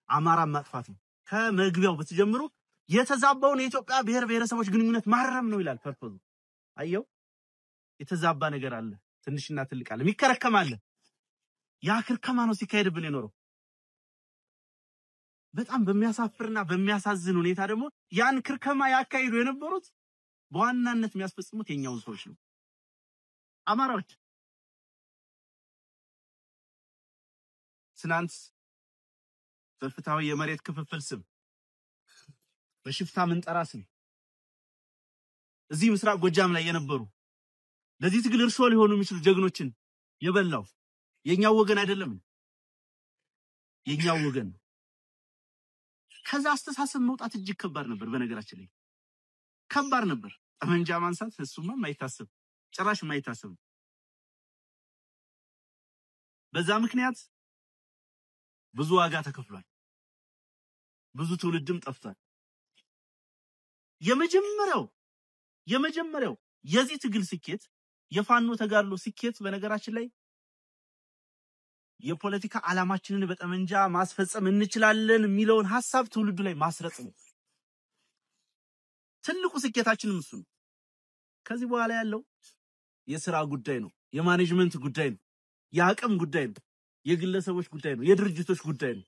አማራ ማጥፋት ነው ከመግቢያው በተጀምሮ የተዛባውን የኢትዮጵያ ብሔር ብሔረሰቦች ግንኙነት ማረም ነው ይላል ፐርፖዙ አየው የተዛባ ነገር አለ ትንሽና ትልቅ አለ የሚከረከማል ያ ክርከማ ነው ሲካሄድብን የኖረው በጣም በሚያሳፍርና በሚያሳዝን ሁኔታ ደግሞ ያን ክርከማ ያካሂዱ የነበሩት በዋናነት የሚያስፈጽሙት የኛው ሰዎች ነው አማራዎች ስናንስ በፍታው የመሬት ክፍፍል ስም በሽፍታ መንጠራ ስም እዚህ ምስራቅ ጎጃም ላይ የነበሩ ለዚህ ትግል እርሾ ሊሆኑ የሚችሉ ጀግኖችን የበላው የኛው ወገን አይደለም የኛው ወገን ከዛ አስተሳሰብ መውጣት እጅግ ከባድ ነበር በነገራችን ላይ ከባድ ነበር ጠመንጃ ማንሳት እሱማ ማይታሰብ ጭራሽ ማይታሰብ በዛ ምክንያት ብዙ ዋጋ ተከፍሏል ብዙ ትውልድም ጠፍቷል የመጀመሪያው የዚህ ትግል ስኬት የፋኖ ተጋድሎ ስኬት በነገራችን ላይ የፖለቲካ ዓላማችንን በጠመንጃ ማስፈጸም እንችላለን የሚለውን ሐሳብ ትውልዱ ላይ ማስረጽ ነው ትልቁ ስኬታችንም እሱ ነው ከዚህ በኋላ ያለው የሥራ ጉዳይ ነው የማኔጅመንት ጉዳይ ነው የአቅም ጉዳይ ነው የግለሰቦች ጉዳይ ነው የድርጅቶች ጉዳይ ነው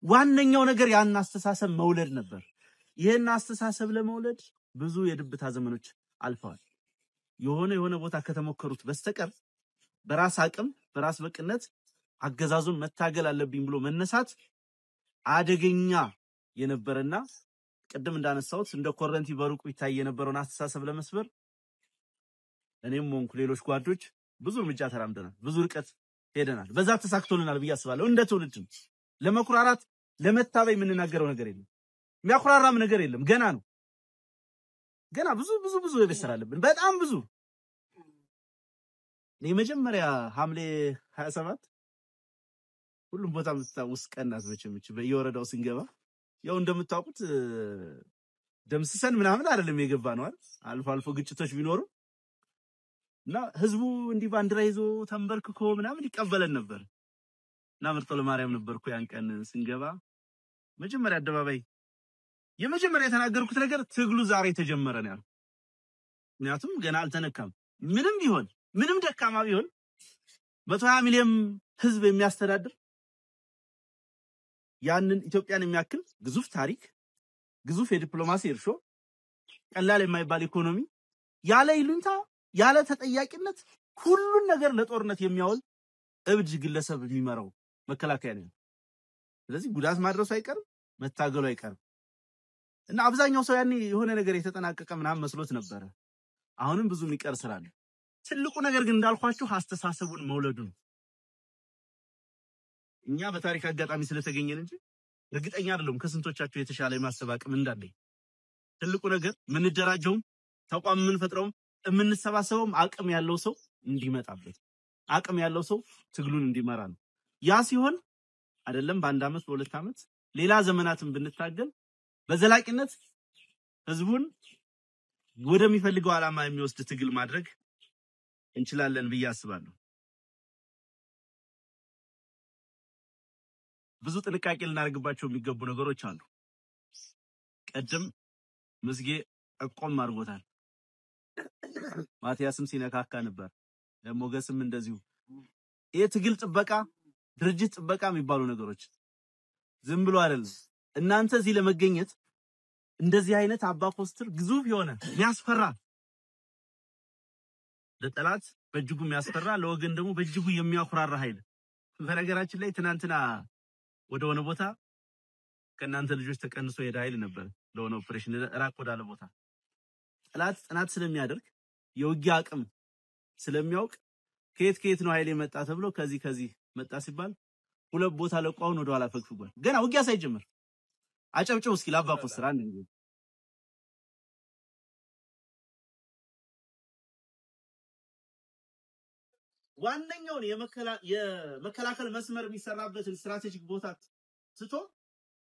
ዋነኛው ነገር ያን አስተሳሰብ መውለድ ነበር ይሄን አስተሳሰብ ለመውለድ ብዙ የድብታ ዘመኖች አልፈዋል የሆነ ቦታ ከተሞከሩት በስተቀር በራስ አቅም በራስ በቅነት አገዛዙን መታገል አለብኝ ብሎ መነሳት አደገኛ የነበረና ቀደም እንዳነሳሁት እንደ ኮረንቲ በሩቁ ይታይ የነበረውን አስተሳሰብ ለመስበር እኔም ሆንኩ ሌሎች ጓዶች ብዙ እርምጃ ተራምደናል ብዙ ርቀት ሄደናል በዛ ተሳክቶልናል ብዬ አስባለሁ እንደ ትውልድ ለመኩራራት ለመታበይ የምንናገረው ነገር የለም የሚያኩራራም ነገር የለም ገና ነው ገና ብዙ የበሰራለብን በጣም ብዙ የመጀመሪያ ሐምሌ 27 ሁሉም ቦታ ምትታውስ ቀናት በቸምች በየወረዳው ስንገባ ያው እንደምታውቁት ደምስሰን ምናምን አይደለም የገባ ነው አይደል አልፎ ግጭቶች ቢኖሩ እና ህዝቡ እንዲህ ባንዲራ ይዞ ተንበርክኮ ምናምን ይቀበለን ነበር እና ምርጦ ለማርያም ነበርኩ ያን ቀን ስንገባ መጀመሪያ አደባባይ የመጀመሪያ የተናገርኩት ነገር ትግሉ ዛሬ ተጀመረ ነው ያለው ምክንያቱም ገና አልተነካም ምንም ቢሆን ምንም ደካማ ቢሆን 120 ሚሊዮን ህዝብ የሚያስተዳድር ያንን ኢትዮጵያን የሚያክል ግዙፍ ታሪክ ግዙፍ የዲፕሎማሲ እርሾ ቀላል የማይባል ኢኮኖሚ ያለ ይሉንታ ያለ ተጠያቂነት ሁሉን ነገር ለጦርነት የሚያውል እብድ ግለሰብ የሚመራው መከላከያ ነው ስለዚህ ጉዳት ማድረሱ አይቀርም መታገሉ አይቀርም እና አብዛኛው ሰው ያኔ የሆነ ነገር የተጠናቀቀ ምናምን መስሎት ነበር አሁንም ብዙ የሚቀር ስራ ነው ትልቁ ነገር ግን እንዳልኳችሁ አስተሳሰቡን መውለዱ ነው እኛ በታሪክ አጋጣሚ ስለተገኘን እንጂ እርግጠኛ አይደለም ከስንቶቻችሁ የተሻለ የማሰብ አቅም እንዳለኝ። ትልቁ ነገር ምንደራጀውም ተቋም ምንፈጥረውም የምንሰባሰበውም አቅም ያለው ሰው እንዲመጣበት አቅም ያለው ሰው ትግሉን እንዲመራ ነው። ያ ሲሆን አይደለም በአንድ አመት በሁለት አመት ሌላ ዘመናትን ብንታገል በዘላቂነት ህዝቡን ወደሚፈልገው ዓላማ የሚወስድ ትግል ማድረግ እንችላለን ብዬ አስባለሁ። ብዙ ጥንቃቄ ልናደርግባቸው የሚገቡ ነገሮች አሉ። ቀደም መስጌ እቆም አድርጎታል። ማቲያስም ሲነካካ ነበር። ሞገስም እንደዚሁ የትግል ጥበቃ ድርጅት ጥበቃ የሚባሉ ነገሮች ዝም ብሎ አይደለም። እናንተ እዚህ ለመገኘት እንደዚህ አይነት አባ ኮስትር ግዙፍ የሆነ የሚያስፈራ ለጠላት በእጅጉ የሚያስፈራ ለወገን ደግሞ በእጅጉ የሚያኩራራ ኃይል። በነገራችን ላይ ትናንትና ወደ ሆነ ቦታ ከእናንተ ልጆች ተቀንሶ ሄደ ኃይል ነበር ለሆነ ኦፕሬሽን ራቅ ወዳለ ቦታ። ጠላት ጥናት ስለሚያደርግ የውጊያ አቅም ስለሚያውቅ ከየት ነው ኃይል የመጣ ተብሎ ከዚህ መጣ ሲባል ሁለት ቦታ ለቋውን ወደ ኋላ ፈግፍጓል። ገና ውጊያ ሳይጀምር አጨብጭቡ እስኪ ለአባ ኮስትር አንድ ጊዜ። ዋነኛውን የመከላከል መስመር የሚሰራበትን ስትራቴጂክ ቦታ ስቶ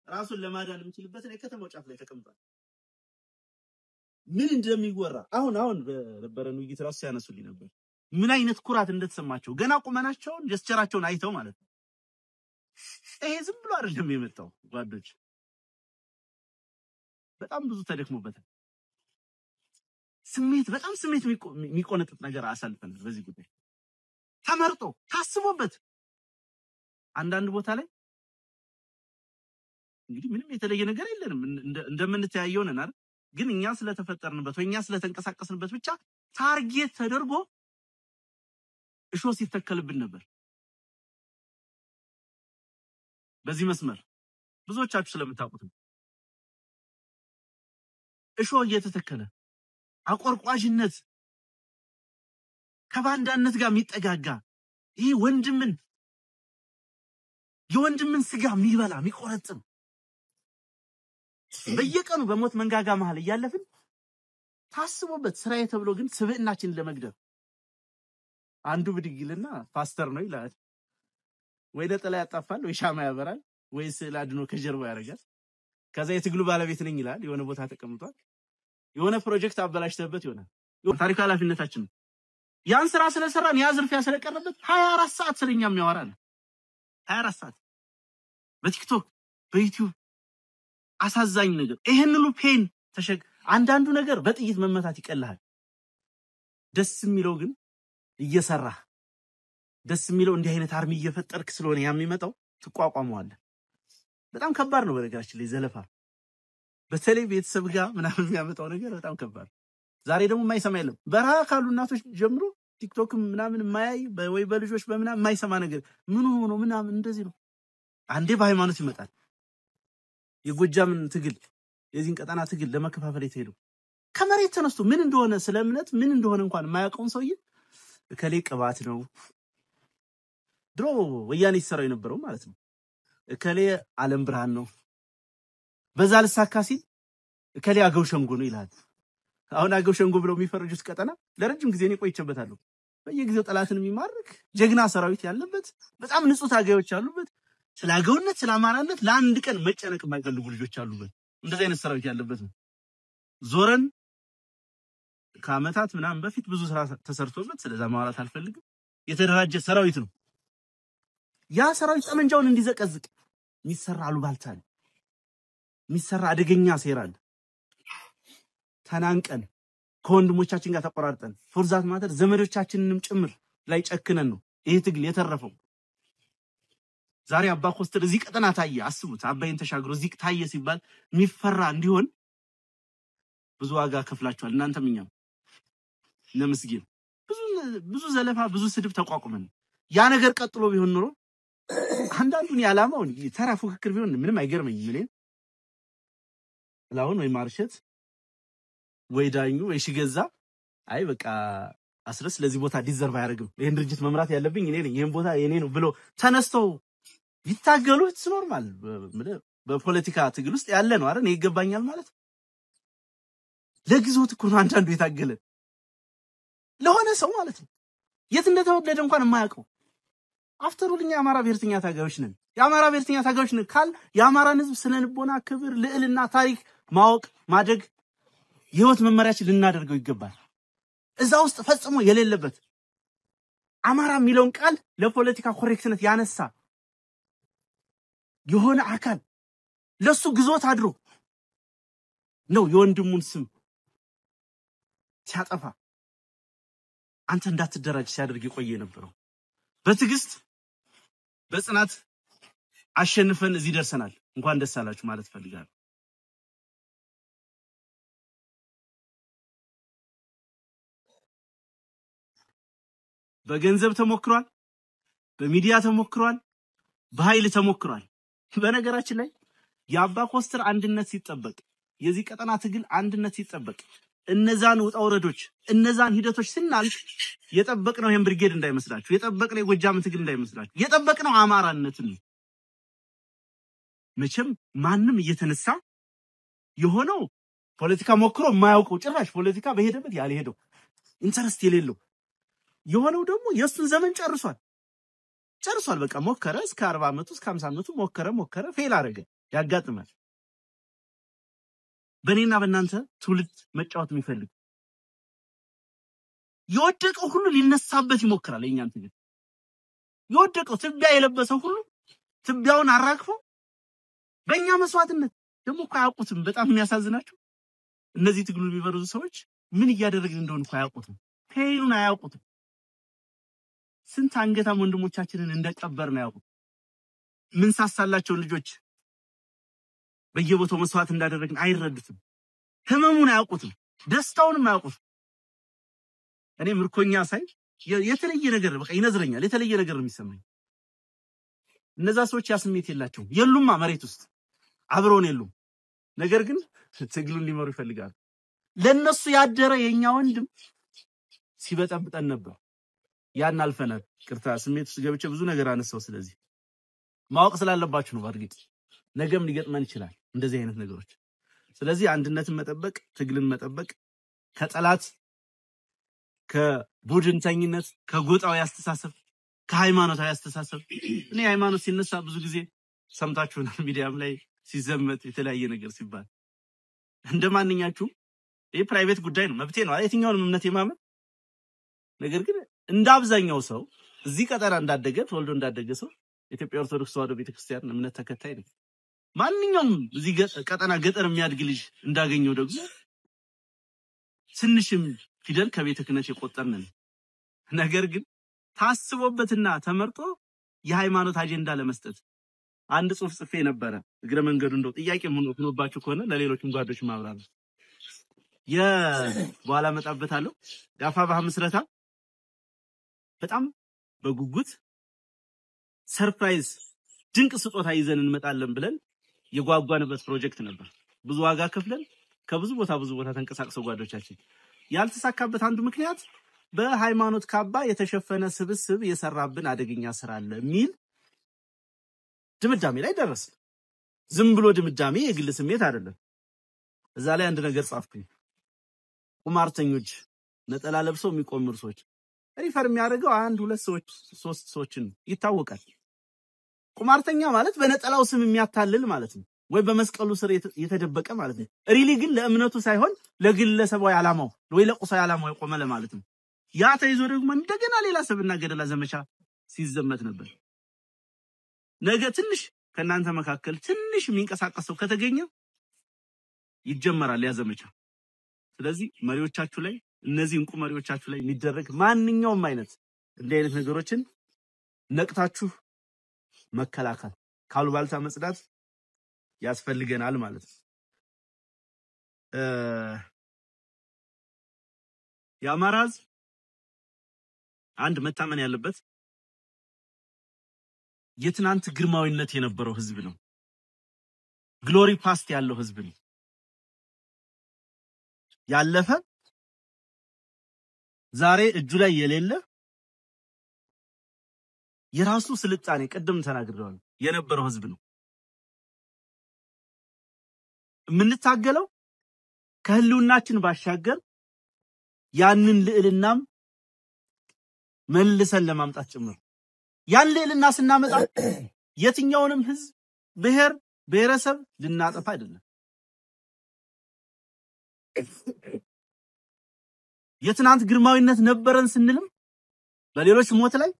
ራሱን ለማዳን የሚችልበትን የከተማው ጫፍ ላይ ተቀምጧል። ምን እንደሚወራ አሁን በነበረን ውይይት ራሱ ያነሱልኝ ነበር። ምን አይነት ኩራት እንደተሰማቸው ገና ቁመናቸውን ጀስቸራቸውን አይተው ማለት ነው። ይሄ ዝም ብሎ አይደለም የመጣው ጓዶች፣ በጣም ብዙ ተደክሞበታል። በጣም ስሜት የሚቆነጥጥ ነገር አሳልፈናል። በዚህ ጉዳይ ተመርጦ ታስቦበት አንዳንድ ቦታ ላይ እንግዲህ ምንም የተለየ ነገር የለንም እንደምንተያየው ነን አይደል? ግን እኛ ስለተፈጠርንበት ወይ እኛ ስለተንቀሳቀስንበት ብቻ ታርጌት ተደርጎ እሾ ሲተከልብን ነበር። በዚህ መስመር ብዙዎቻችሁ ስለምታውቁት እሾ እየተተከለ አቆርቋዥነት ከባንዳነት ጋር የሚጠጋጋ ይህ የወንድምን ስጋ የሚበላ የሚቆረጥም በየቀኑ በሞት መንጋጋ መሃል እያለፍን ታስቦበት ስራዬ ተብሎ ግን ስብዕናችንን ለመግደል አንዱ ብድግልና ፓስተር ነው ይላል። ወይ ለጠላ ያጣፋል ወይ ሻማ ያበራል ወይ ስዕል አድኖ ከጀርባ ያረጋል። ከዛ የትግሉ ባለቤት ነኝ ይላል። የሆነ ቦታ ተቀምጧል። የሆነ ፕሮጀክት አበላሽተበት ይሆናል። ታሪክ ኃላፊነታችን ያን ስራ ስለሰራን ያ ዝርፊያ ስለቀረበት 24 ሰዓት ስለኛ የሚያወራል። 24 ሰዓት በቲክቶክ በዩቲዩብ አሳዛኝ ነገር ይሄን ሁሉ ፔን አንዳንዱ ነገር በጥይት መመታት ይቀልሃል። ደስ የሚለው ግን እየሰራ ደስ የሚለው እንዲህ አይነት አርሚ እየፈጠርክ ስለሆነ የሚመጣው ትቋቋመዋለህ። በጣም ከባድ ነው በነገራችን ላይ ዘለፋ፣ በተለይ ቤተሰብ ጋር ምናምን የሚያመጣው ነገር በጣም ከባድ። ዛሬ ደግሞ የማይሰማ የለም። በረሃ ካሉ እናቶች ጀምሮ ቲክቶክ ምናምን የማያይ ወይ በልጆች በምናምን የማይሰማ ነገር ምን ሆኖ ምናምን እንደዚህ ነው። አንዴ በሃይማኖት ይመጣል። የጎጃምን ትግል የዚህን ቀጣና ትግል ለመከፋፈል የተሄደው ከመሬት ተነስቶ ምን እንደሆነ ስለ እምነት ምን እንደሆነ እንኳን የማያውቀውን ሰውዬ እከሌ ቅባት ነው ድሮ ወያኔ ይሰራው የነበረው ማለት ነው። እከሌ ዓለም ብርሃን ነው በዛ ልሳካ ሲል እከሌ አገው ሸንጎ ነው ይላል። አሁን አገው ሸንጎ ብለው የሚፈርጁት ቀጠና ለረጅም ጊዜ ነው ቆይቼበታለሁ። በየጊዜው ጠላትን የሚማርክ ጀግና ሰራዊት ያለበት በጣም ንጹህ ታጋዮች ያሉበት ስለ አገውነት ስለ አማራነት ለአንድ ቀን መጨነቅ የማይፈልጉ ልጆች አሉበት። እንደዚህ አይነት ሰራዊት ያለበት ነው። ዞረን ከአመታት ምናምን በፊት ብዙ ስራ ተሰርቶበት ስለዛ ማውራት አልፈልግም። የተደራጀ ሰራዊት ነው። ያ ሰራዊት ጠመንጃውን እንዲዘቀዝቅ የሚሰራ አሉባልታ የሚሰራ አደገኛ ሴራ አለ። ተናንቀን ከወንድሞቻችን ጋር ተቆራርጠን ፎርዛት ማተር ዘመዶቻችንንም ጭምር ላይ ጨክነን ነው ይሄ ትግል የተረፈው። ዛሬ አባ ኮስትር እዚህ ቀጠና ታየ። አስቡት፣ አባይን ተሻግሮ እዚህ ታየ ሲባል የሚፈራ እንዲሆን ብዙ ዋጋ ከፍላችኋል። እናንተም እኛም ለምስጊን ብዙ ዘለፋ ብዙ ስድብ ተቋቁመን ያ ነገር ቀጥሎ ቢሆን ኖሮ አንዳንዱን ያላማው ተራ ፉክክር ቢሆን ምንም አይገርመኝም። ምን ላውን ወይ ማርሸት ወይ ዳኙ ወይ ሽገዛ አይ በቃ አስረስ ለዚህ ቦታ ዲዘርቭ አያደርግም፣ ይሄን ድርጅት መምራት ያለብኝ እኔ ነኝ፣ ይሄን ቦታ የኔ ነው ብሎ ተነስተው ይታገሉ ኖርማል በፖለቲካ ትግል ውስጥ ያለ ነው አይደል ይገባኛል ማለት ለግዞት እኮ ነው አንዳንዱ የታገለ ለሆነ ሰው ማለት ነው የት እንደተወለደ እንኳን የማያውቀው አፍተሩልኛ የአማራ ብሔርተኛ ታጋዮች ነን የአማራ ብሔርተኛ ታጋዮች ነን ካል የአማራን ህዝብ ስነልቦና ክብር ልዕልና ታሪክ ማወቅ ማደግ የህይወት መመሪያችን ልናደርገው ይገባል እዛ ውስጥ ፈጽሞ የሌለበት አማራ የሚለውን ቃል ለፖለቲካ ኮሬክትነት ያነሳ የሆነ አካል ለሱ ግዞት አድሮ ነው የወንድሙን ስም ሲያጠፋ አንተ እንዳትደራጅ ሲያደርግ ይቆየ ነበረው በትግስት በጽናት አሸንፈን እዚህ ደርሰናል እንኳን ደስ አላችሁ ማለት ፈልጋለሁ በገንዘብ ተሞክሯል በሚዲያ ተሞክሯል በኃይል ተሞክሯል በነገራችን ላይ የአባ ኮስተር አንድነት ሲጠበቅ የዚህ ቀጠና ትግል አንድነት ሲጠበቅ እነዛን ወጣውረዶች እነዛን ሂደቶች ስናልፍ የጠበቅነው ይሄን ብርጌድ እንዳይመስላችሁ የጠበቅነው የጎጃም ትግል እንዳይመስላችሁ የጠበቅነው አማራነትን መቼም ማንንም እየተነሳ የሆነው ፖለቲካ ሞክሮ የማያውቀው ጭራሽ ፖለቲካ በሄደበት ያልሄደው ኢንተረስት የሌለው የሆነው ደግሞ የሱን ዘመን ጨርሷል በቃ ሞከረ እስከ 40 አመቱ እስከ 50 አመቱ ሞከረ ፌል አረገ ያጋጥማል በኔና በእናንተ ትውልድ መጫወት የሚፈልግ የወደቀው ሁሉ ሊነሳበት ይሞክራል የኛን ትግል የወደቀው ትቢያ የለበሰው ሁሉ ትቢያውን አራግፎ በእኛ መስዋዕትነት ደግሞ አያውቁትም በጣም የሚያሳዝናቸው እነዚህ ትግሉ የሚበሩት ሰዎች ምን እያደረግን እንደሆነ አያውቁትም ፔኑን አያውቁትም ስንት አንገታም ወንድሞቻችንን እንደቀበር ነው ያውቁት ምን ሳሳላቸው ልጆች በየቦታው መስዋዕት እንዳደረግን አይረዱትም ህመሙን አያውቁትም ደስታውንም አያውቁትም እኔ ምርኮኛ ሳይ የተለየ ነገር በቃ ይነዝረኛል የተለየ ነገር ነው የሚሰማኝ እነዛ ሰዎች ያስሜት የሉማ መሬት ውስጥ አብሮን የሉም ነገር ግን ትግሉን ሊመሩ ይፈልጋሉ ለነሱ ያደረ የኛ ወንድም ሲበጠብጠን ነበር ያን አልፈናል ቅርታ ስሜት ውስጥ ገብቼ ብዙ ነገር አነሳው ስለዚህ ማወቅ ስላለባችሁ ነው በርግጥ ነገም ሊገጥመን ይችላል እንደዚህ አይነት ነገሮች ስለዚህ አንድነትን መጠበቅ ትግልን መጠበቅ ከጠላት ከቡድንተኝነት ከጎጣው ያስተሳሰብ ከሃይማኖታዊ ያስተሳሰብ እኔ ሃይማኖት ሲነሳ ብዙ ጊዜ ሰምታችሁና ሚዲያም ላይ ሲዘመት የተለያየ ነገር ሲባል እንደማንኛችሁ ይሄ ፕራይቬት ጉዳይ ነው መብቴ ነው የትኛውንም እምነት የማመን ነገር ግን እንዳብዛኛው ሰው እዚህ ቀጠና እንዳደገ ተወልዶ እንዳደገ ሰው ኢትዮጵያ ኦርቶዶክስ ተዋሕዶ ቤተክርስቲያን እምነት ተከታይ ነው ማንኛውም እዚህ ቀጠና ገጠር የሚያድግ ልጅ እንዳገኘው ደግሞ ትንሽም ፊደል ከቤተ ክህነት የቆጠርን ነገር ግን ታስቦበትና ተመርጦ የሃይማኖት አጀንዳ ለመስጠት አንድ ጽሁፍ ጽፌ ነበር እግረ መንገዱ እንደው ጥያቄ ሆኖባችሁ ከሆነ ለሌሎችም ጓዶች ማብራራት በኋላ መጣበታለሁ ያፋባህ ምስረታ በጣም በጉጉት ሰርፕራይዝ ድንቅ ስጦታ ይዘን እንመጣለን ብለን የጓጓንበት ፕሮጀክት ነበር ብዙ ዋጋ ከፍለን ከብዙ ቦታ ተንቀሳቅሰው ጓዶቻችን ያልተሳካበት አንዱ ምክንያት በሃይማኖት ካባ የተሸፈነ ስብስብ የሰራብን አደገኛ ስራ አለ ሚል ድምዳሜ ላይ ደረስ ዝም ብሎ ድምዳሜ የግል ስሜት አይደለም እዛ ላይ አንድ ነገር ጻፍኩኝ ቁማርተኞች ነጠላ ለብሰው የሚቆምሩ ሰዎች ሪፈር የሚያደርገው አንድ ሁለት ሰዎች ሶስት ሰዎችን ይታወቃል ቁማርተኛ ማለት በነጠላው ስም የሚያታልል ማለት ነው ወይ በመስቀሉ ስር የተደበቀ ማለት ነው ሪሊ ግን ለእምነቱ ሳይሆን ለግለሰባዊ ዓላማው ወይ ለቁሳዊ ዓላማው የቆመ ለማለት ነው ያ ተይዞ ደግሞ እንደገና ሌላ ሰብና ገደላ ዘመቻ ሲዘመት ነበር ነገ ትንሽ ከናንተ መካከል ትንሽ የሚንቀሳቀሰው ከተገኘ ይጀመራል ያ ዘመቻ ስለዚህ መሪዎቻችሁ ላይ እነዚህ እንቁ መሪዎቻችሁ ላይ የሚደረግ ማንኛውም አይነት እንደ አይነት ነገሮችን ነቅታችሁ መከላከል ካሉባልታ መጽዳት ያስፈልገናል ማለት ነው የአማራ ህዝብ አንድ መታመን ያለበት የትናንት ግርማዊነት የነበረው ህዝብ ነው ግሎሪ ፓስት ያለው ህዝብ ነው ያለፈ ዛሬ እጁ ላይ የሌለ የራሱ ስልጣኔ ቀደም ተናግረዋል የነበረው ህዝብ ነው የምንታገለው ከህልውናችን ባሻገር ያንን ልዕልናም መልሰን ለማምጣት ጭምር ያን ልዕልና ስናመጣ የትኛውንም ህዝብ ብሔረሰብ ልናጠፋ አይደለም የትናንት ግርማዊነት ነበረን ስንልም በሌሎች ሞት ላይ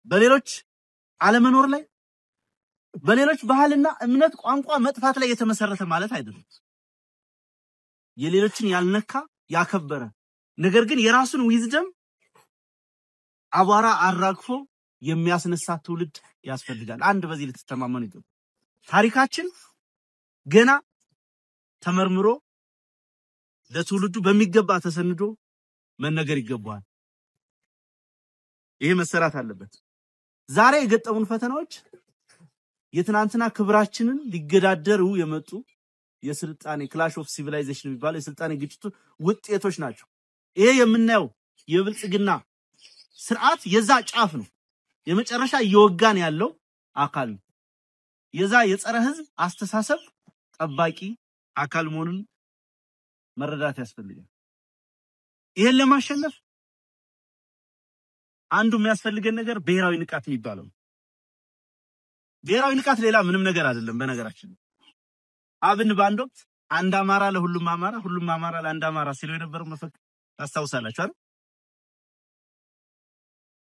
በሌሎች አለመኖር ላይ በሌሎች ባህልና እምነት ቋንቋ መጥፋት ላይ የተመሰረተ ማለት አይደለም የሌሎችን ያልነካ ያከበረ ነገር ግን የራሱን ዊዝደም አቧራ አራግፎ የሚያስነሳ ትውልድ ያስፈልጋል አንድ በዚህ ልትተማመኑ ይገባል ታሪካችን ገና ተመርምሮ ለትውልዱ በሚገባ ተሰንዶ መነገር ይገባዋል ይሄ መሰራት አለበት ዛሬ የገጠሙን ፈተናዎች የትናንትና ክብራችንን ሊገዳደሩ የመጡ የስልጣኔ ክላሽ ኦፍ ሲቪላይዜሽን የሚባለው የስልጣኔ ግጭት ውጤቶች ናቸው ይሄ የምናየው የብልጽግና ስርዓት የዛ ጫፍ ነው የመጨረሻ እየወጋን ያለው አካል ነው የዛ የጸረ ህዝብ አስተሳሰብ ጠባቂ አካል መሆኑን መረዳት ያስፈልጋል ይሄን ለማሸነፍ አንዱ የሚያስፈልገን ነገር ብሔራዊ ንቃት የሚባለው ብሔራዊ ንቃት ሌላ ምንም ነገር አይደለም በነገራችን አብን ባንድ ወቅት አንድ አማራ ለሁሉም አማራ ሁሉም አማራ ለአንድ አማራ ሲሉ የነበረው መፈክር ታስታውሳላችሁ አይደል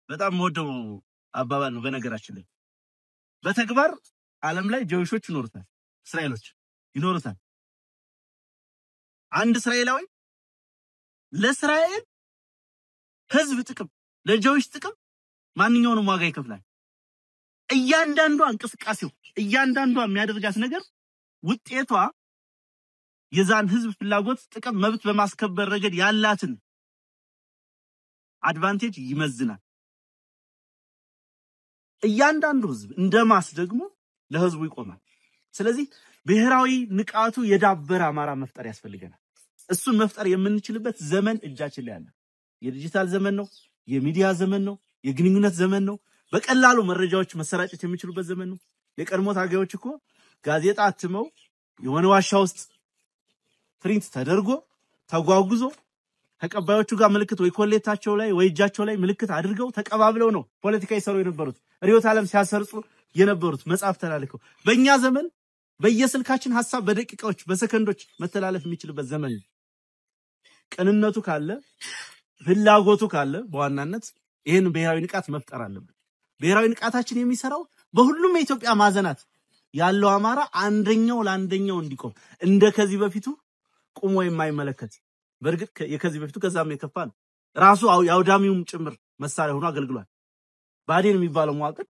በጣም ወደው አባባል ነው በነገራችን ላይ በተግባር ዓለም ላይ ጆይሾች ይኖሩታል እስራኤሎች ይኖሩታል አንድ እስራኤላዊ ለእስራኤል ህዝብ ጥቅም ለጆይሽ ጥቅም ማንኛውንም ዋጋ ይከፍላል እያንዳንዱ እንቅስቃሴው እያንዳንዱ የሚያደርጋት ነገር ውጤቷ የዛን ህዝብ ፍላጎት ጥቅም መብት በማስከበር ረገድ ያላትን አድቫንቴጅ ይመዝናል እያንዳንዱ ህዝብ እንደማስ ደግሞ ለህዝቡ ይቆማል ስለዚህ ብሔራዊ ንቃቱ የዳበረ አማራ መፍጠር ያስፈልገናል እሱን መፍጠር የምንችልበት ዘመን እጃችን ላይ አለ የዲጂታል ዘመን ነው የሚዲያ ዘመን ነው የግንኙነት ዘመን ነው በቀላሉ መረጃዎች መሰራጨት የሚችሉበት ዘመን ነው የቀድሞ ታጋዮች እኮ ጋዜጣ አትመው የሆነ ዋሻ ውስጥ ፕሪንት ተደርጎ ተጓጉዞ ተቀባዮቹ ጋር ምልክት ወይ ኮሌታቸው ላይ ወይ እጃቸው ላይ ምልክት አድርገው ተቀባብለው ነው ፖለቲካ ይሰሩ የነበሩት ሪዮት ዓለም ሲያሰርጹ የነበሩት መጻፍ ተላልከው በእኛ ዘመን በየስልካችን ሐሳብ በደቂቃዎች በሰከንዶች መተላለፍ የሚችልበት ዘመን ቅንነቱ ካለ ፍላጎቱ ካለ በዋናነት ይሄን ብሔራዊ ንቃት መፍጠር አለበት ብሔራዊ ንቃታችን የሚሰራው በሁሉም የኢትዮጵያ ማዘናት ያለው አማራ አንደኛው ለአንደኛው እንዲቆም እንደ ከዚህ በፊቱ ቆሞ የማይመለከት በርግጥ የከዚህ በፊቱ ከዛም የከፋ ነው ራሱ ያውዳሚውም ጭምር መሳሪያ ሆኖ አገልግሏል ባዴን የሚባለው መዋቅር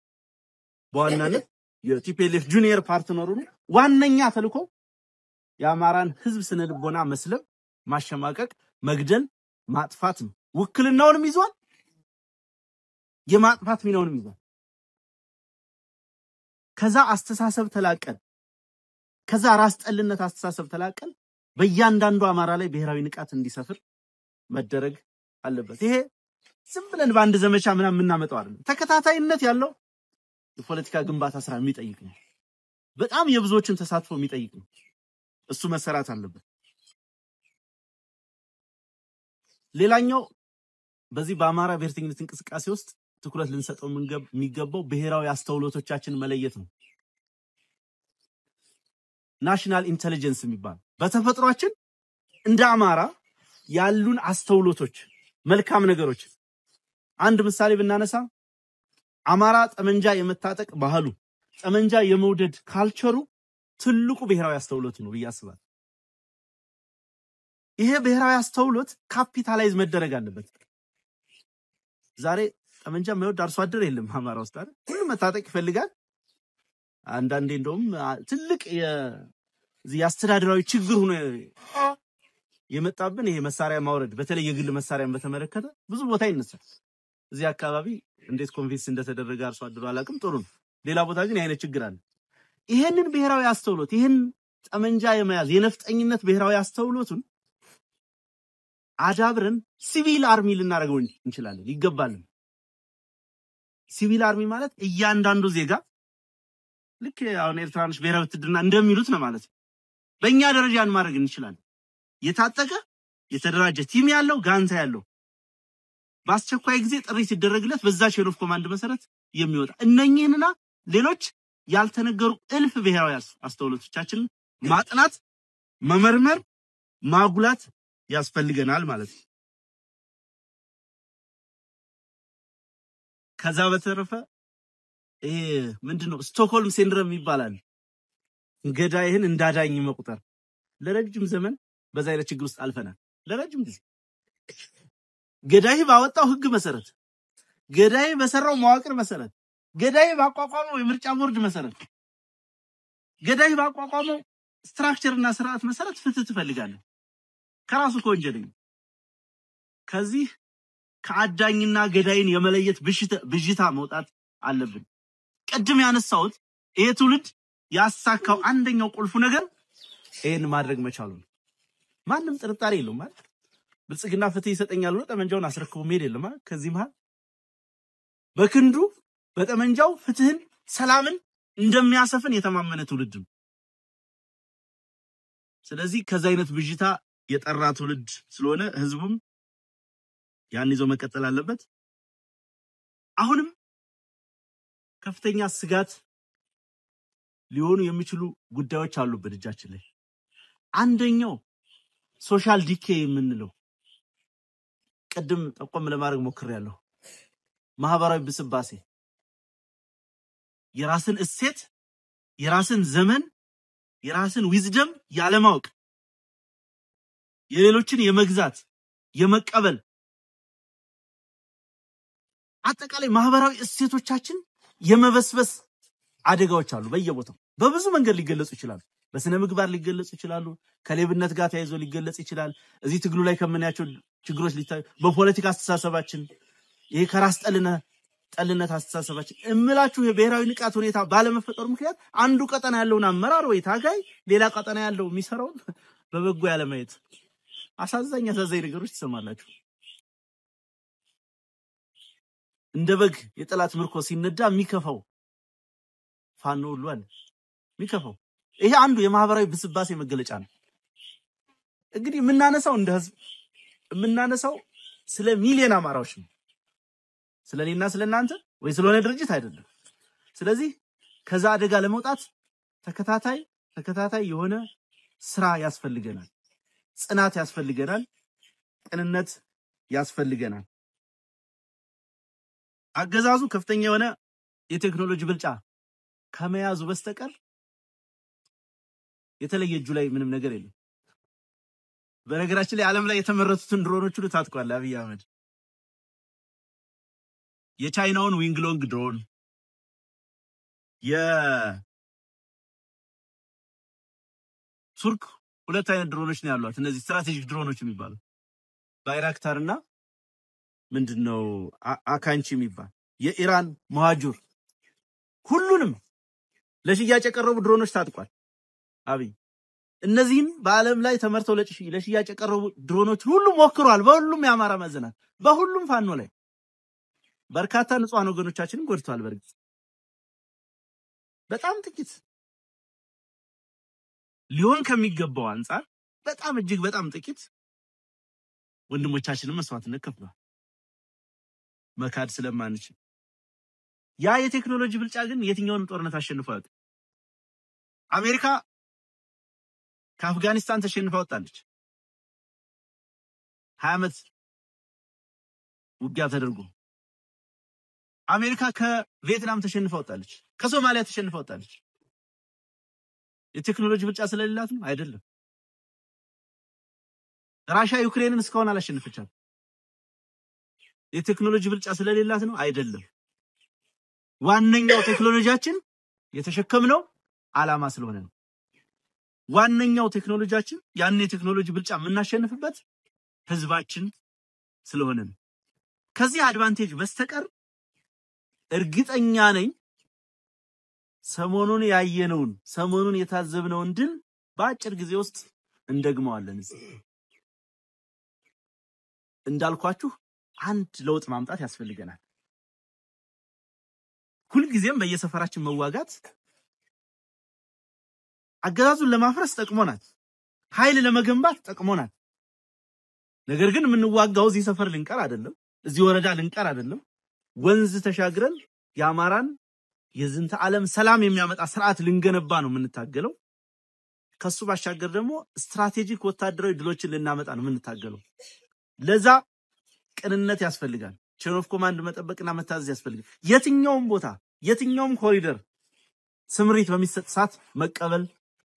በዋናነት የቲፒኤልኤፍ ጁኒየር ፓርትነሩ ዋነኛ ተልኮ የአማራን ህዝብ ስነልቦና መስለም ማሸማቀቅ መግደል ማጥፋት ነው ውክልናውንም ይዟል የማጥፋት ሚናውንም ይዟል ከዛ አስተሳሰብ ተላቀን ከዛ ራስ ጠልነት አስተሳሰብ ተላቀን በእያንዳንዱ አማራ ላይ ብሔራዊ ንቃት እንዲሰፍር መደረግ አለበት ይሄ ዝም ብለን በአንድ ዘመቻ ምናምን እናመጣው አይደለም ተከታታይነት ያለው የፖለቲካ ግንባታ ስራ የሚጠይቅ ነው በጣም የብዙዎችን ተሳትፎ የሚጠይቅ ነው እሱ መሰራት አለበት ሌላኛው በዚህ በአማራ ብሔርተኝነት እንቅስቃሴ ውስጥ ትኩረት ልንሰጠው የሚገባው ብሔራዊ አስተውሎቶቻችን መለየት ነው ናሽናል ኢንተለጀንስ የሚባል በተፈጥሯችን እንደ አማራ ያሉን አስተውሎቶች መልካም ነገሮች አንድ ምሳሌ ብናነሳ አማራ ጠመንጃ የመታጠቅ ባህሉ ጠመንጃ የመውደድ ካልቸሩ ትልቁ ብሔራዊ አስተውሎት ነው ያስባል ይሄ ብሔራዊ አስተውሎት ካፒታላይዝ መደረግ አለበት ዛሬ ጠመንጃ የማይወድ አርሶ አደር የለም አማራ ውስጥ አይደል ሁሉ መታጠቅ ይፈልጋል አንዳንዴ እንደውም ትልቅ የአስተዳደራዊ ችግር ሆነ የመጣብን ይሄ መሳሪያ ማውረድ በተለይ የግል መሳሪያን በተመለከተ ብዙ ቦታ ይነሳል እዚህ አካባቢ እንዴት ኮንቪንስ እንደተደረገ አርሶ አደሩ አላቅም ጥሩ ነው ሌላ ቦታ ግን ያይነ ችግር አለ ይሄንን ብሔራዊ አስተውሎት ይሄን ጠመንጃ የመያዝ የነፍጠኝነት ብሔራዊ አስተውሎቱን አዳብረን ሲቪል አርሚ ልናደርገው እንችላለን ይገባል ሲቪል አርሚ ማለት እያንዳንዱ ዜጋ ልክ አሁን ኤርትራኖች ብሔራዊ ውትድርና እንደሚሉት ነው ማለት ነው። በእኛ ደረጃን ማድረግ እንችላለን። የታጠቀ የተደራጀ ቲም ያለው ጋንታ ያለው በአስቸኳይ ጊዜ ጥሪ ሲደረግለት በዛ ቼን ኦፍ ኮማንድ መሰረት የሚወጣ እነኚህንና ሌሎች ያልተነገሩ እልፍ ብሔራዊ አስተውሎቶቻችን ማጥናት መመርመር ማጉላት ያስፈልገናል ማለት ነው። ከዛ በተረፈ ምንድነው ስቶክሆልም ሲንድሮም ይባላል። ገዳይህን እንዳዳኝ መቁጠር ለረጅም ዘመን በዛ አይነት ችግር ውስጥ አልፈናል። ለረጅም ጊዜ ገዳይ ባወጣው ህግ መሰረት ገዳይ በሰራው መዋቅር መሰረት ገዳይ ባቋቋመው የምርጫ ቦርድ መሰረት ገዳይ ባቋቋመው ስትራክቸርና ስርዓት መሰረት ፍትህ ትፈልጋለህ ከራሱ ከወንጀለኛ። ከዚህ ከአዳኝና ገዳይን የመለየት ብዥታ መውጣት አለብን። ቀድም ያነሳውት ይሄ ትውልድ ያሳካው አንደኛው ቁልፉ ነገር ይሄን ማድረግ መቻሉ ነው። ማንም ጥርጣሬ የለውም ማለት ብልጽግና ፍትህ ይሰጠኛል ብሎ ጠመንጃውን አስረክቦ መሄድ የለም ማለት ከዚህ መሃል በክንዱ በጠመንጃው ፍትህን ሰላምን እንደሚያሰፍን የተማመነ ትውልድ ነው። ስለዚህ ከዛ አይነት ብዥታ የጠራ ትውልድ ስለሆነ ህዝቡም ያን ይዞ መቀጠል አለበት። አሁንም ከፍተኛ ስጋት ሊሆኑ የሚችሉ ጉዳዮች አሉ በእጃችን ላይ። አንደኛው ሶሻል ዲኬ የምንለው ቀደም ጠቆም ለማድረግ ሞክሬያለሁ። ማህበራዊ ብስባሴ የራስን እሴት የራስን ዘመን የራስን ዊዝደም ያለማወቅ የሌሎችን የመግዛት የመቀበል አጠቃላይ ማህበራዊ እሴቶቻችን የመበስበስ አደጋዎች አሉ በየቦታው በብዙ መንገድ ሊገለጹ ይችላሉ። በስነ ምግባር ሊገለጹ ይችላሉ። ከሌብነት ጋር ተያይዞ ሊገለጽ ይችላል። እዚህ ትግሉ ላይ ከመናያቸው ችግሮች ሊታዩ በፖለቲካ አስተሳሰባችን ይሄ ከራስ ጠልነት አስተሳሰባችን እምላችሁ የብሔራዊ ንቃት ሁኔታ ባለመፈጠሩ ምክንያት አንዱ ቀጠና ያለውን አመራር ወይ ታጋይ ሌላ ቀጠና ያለው የሚሰራው በበጎ ያለማየት አሳዛኝ ነገሮች ትሰማላችሁ። እንደ በግ የጠላት ምርኮ ሲነዳ የሚከፋው ፋኖ ሁሉ አለ የሚከፋው። ይሄ አንዱ የማህበራዊ ብስባሴ መገለጫ ነው። እንግዲህ የምናነሳው እንደ ህዝብ የምናነሳው ስለ ሚሊዮን አማራዎች ነው። ስለኔና ስለናንተ ወይ ስለሆነ ድርጅት አይደለም። ስለዚህ ከዛ አደጋ ለመውጣት ተከታታይ የሆነ ስራ ያስፈልገናል። ጽናት ያስፈልገናል። ቅንነት ያስፈልገናል። አገዛዙ ከፍተኛ የሆነ የቴክኖሎጂ ብልጫ ከመያዙ በስተቀር የተለየ እጁ ላይ ምንም ነገር የለም። በነገራችን ላይ ዓለም ላይ የተመረቱትን ድሮኖች ሁሉ ታጥቋል አብይ አህመድ። የቻይናውን ዊንግሎንግ ድሮን የቱርክ ሁለት አይነት ድሮኖች ነው ያሏት። እነዚህ ስትራቴጂክ ድሮኖች የሚባሉ ባይራክታርና ምንድነው አካንቺ የሚባል የኢራን መሃጁር ሁሉንም ለሽያጭ የቀረቡ ድሮኖች ታጥቋል አብይ። እነዚህን በአለም ላይ ተመርተው ለሽያጭ የቀረቡ ድሮኖች ሁሉ ሞክሯል። በሁሉም የአማራ ማዘናት በሁሉም ፋኖ ላይ በርካታ ንጹሃን ወገኖቻችንን ጎድቷል። በርግጥ በጣም ጥቂት ሊሆን ከሚገባው አንፃር በጣም እጅግ በጣም ጥቂት ወንድሞቻችንን መስዋዕትነት ከፍለዋል መካድ ስለማንችል። ያ የቴክኖሎጂ ብልጫ ግን የትኛውንም ጦርነት አሸንፏል። አሜሪካ ከአፍጋኒስታን ተሸንፋ ወጣለች። 20 ዓመት ውጊያ ተደርጎ አሜሪካ ከቪየትናም ተሸንፋ ወጣለች። ከሶማሊያ ተሸንፋ ወጣለች። የቴክኖሎጂ ብልጫ ስለሌላት ነው አይደለም። ራሽያ ዩክሬንን እስካሁን አላሸነፈቻትም። የቴክኖሎጂ ብልጫ ስለሌላት ነው አይደለም። ዋነኛው ቴክኖሎጂያችን የተሸከምነው ዓላማ ስለሆነ ነው። ዋነኛው ቴክኖሎጂያችን ያን የቴክኖሎጂ ብልጫ የምናሸንፍበት ህዝባችን ስለሆነ ነው። ከዚህ አድቫንቴጅ በስተቀር እርግጠኛ ነኝ ሰሞኑን የታዘብነውን ድል በአጭር ጊዜ ውስጥ እንደግመዋለን። እንዳልኳችሁ አንድ ለውጥ ማምጣት ያስፈልገናል። ሁሉ ጊዜም በየሰፈራችን መዋጋት አገዛዙን ለማፍረስ ጠቅሞናል ኃይል ለመገንባት ጠቅሞናል ነገር ግን ምንዋጋው እዚህ ሰፈር ልንቀር አይደለም እዚህ ወረዳ ልንቀር አይደለም ወንዝ ተሻግረን ያማራን የዝንተ ዓለም ሰላም የሚያመጣ ስርዓት ልንገነባ ነው ምንታገለው ከሱ ባሻገር ደግሞ ስትራቴጂክ ወታደራዊ ድሎችን ልናመጣ ነው ምንታገለው ለዛ ቅንነት ያስፈልጋል ቼን ኦፍ ኮማንድ መጠበቅና መታዘዝ ያስፈልጋል የትኛውም ቦታ የትኛውም ኮሪደር ስምሪት በሚሰጥ ሰዓት መቀበል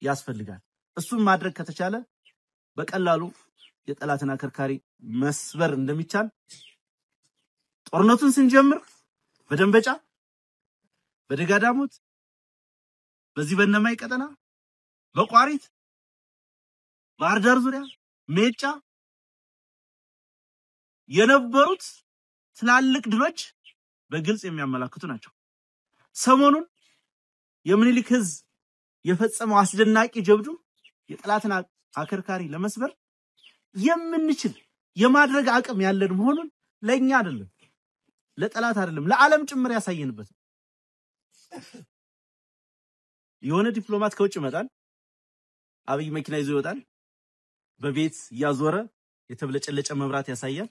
ያስፈልጋል እሱን ማድረግ ከተቻለ በቀላሉ የጠላትና ከርካሪ መስበር እንደሚቻል ጦርነቱን ስንጀምር በደንበጫ በደጋዳሞት በዚህ በነማይ ቀጠና በቋሪት ባርዳር ዙሪያ ሜጫ የነበሩት ትላልቅ ድሎች በግልጽ የሚያመላክቱ ናቸው ሰሞኑን የምኒልክ ህዝብ የፈጸመው አስደናቂ ጀብዱ የጠላትና አከርካሪ ለመስበር የምንችል የማድረግ አቅም ያለን መሆኑን ለኛ አይደለም ለጠላት አይደለም ለዓለም ጭምር ያሳየንበት የሆነ ዲፕሎማት ከውጭ መጣል አብይ መኪና ይዞ ይወጣል በቤት ያዞረ የተብለጨለጨ መብራት ያሳያል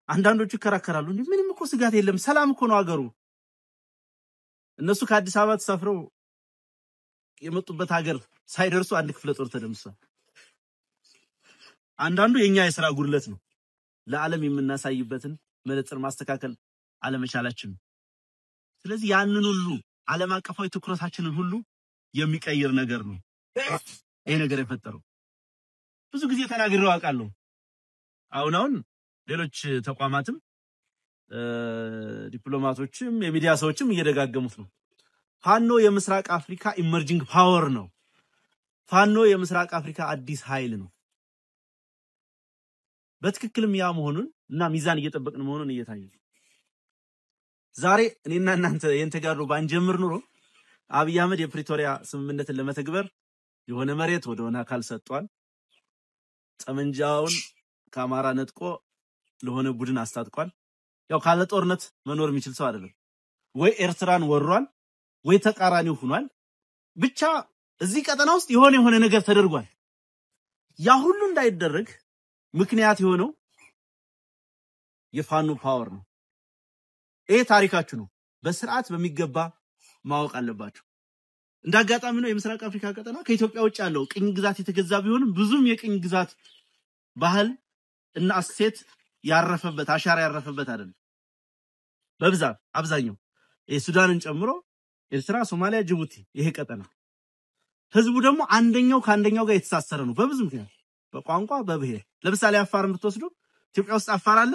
አንዳንዶቹ ይከራከራሉ እንዴ ምንም እኮ ስጋት የለም ሰላም እኮ ነው አገሩ እነሱ ከአዲስ አበባ ተሳፍረው የመጡበት ሀገር ሳይደርሱ አንድ ክፍለ ጦር ተደምሷል አንዳንዱ የኛ የሥራ ጉድለት ነው ለዓለም የምናሳይበትን መለጥር ማስተካከል አለመቻላችን ስለዚህ ያንን ሁሉ ዓለም አቀፋዊ ትኩረታችንን ሁሉ የሚቀይር ነገር ነው ይሄ ነገር የፈጠረው ብዙ ጊዜ ተናግሬው አውቃለሁ አሁን ሌሎች ተቋማትም ዲፕሎማቶችም የሚዲያ ሰዎችም እየደጋገሙት ነው ፋኖ የምስራቅ አፍሪካ ኢመርጂንግ ፓወር ነው ፋኖ የምስራቅ አፍሪካ አዲስ ኃይል ነው በትክክልም ያ መሆኑን እና ሚዛን እየጠበቅን መሆኑን እየታየ ዛሬ እኔና እናንተ የንተጋሩ ባንጀምር ኑሮ አብይ አህመድ የፕሪቶሪያ ስምምነትን ለመተግበር የሆነ መሬት ወደሆነ አካል ሰጥቷል ጠመንጃውን ከአማራ ነጥቆ ለሆነ ቡድን አስታጥቋል ያው ካለ ጦርነት መኖር የሚችል ሰው አይደለም ወይ ኤርትራን ወሯል ወይ ተቃራኒው ሆኗል ብቻ እዚህ ቀጠና ውስጥ የሆነ ነገር ተደርጓል ያ ሁሉ እንዳይደረግ ምክንያት የሆነው የፋኖ ፓወር ነው ይሄ ታሪካችሁ ነው በስርዓት በሚገባ ማወቅ አለባችሁ እንዳጋጣሚ ነው የምስራቅ አፍሪካ ቀጠና ከኢትዮጵያ ውጭ ያለው ቅኝ ግዛት የተገዛ ቢሆንም ብዙም የቅኝ ግዛት ባህል እና እሴት ያረፈበት አሻራ ያረፈበት አይደለም በብዛት አብዛኛው የሱዳንን ጨምሮ ኤርትራ ሶማሊያ ጅቡቲ ይሄ ቀጠና ህዝቡ ደግሞ አንደኛው ከአንደኛው ጋር የተሳሰረ ነው በብዙ ምክንያት በቋንቋ በብሔር ለምሳሌ አፋርን ብትወስዱ ኢትዮጵያ ውስጥ አፋር አለ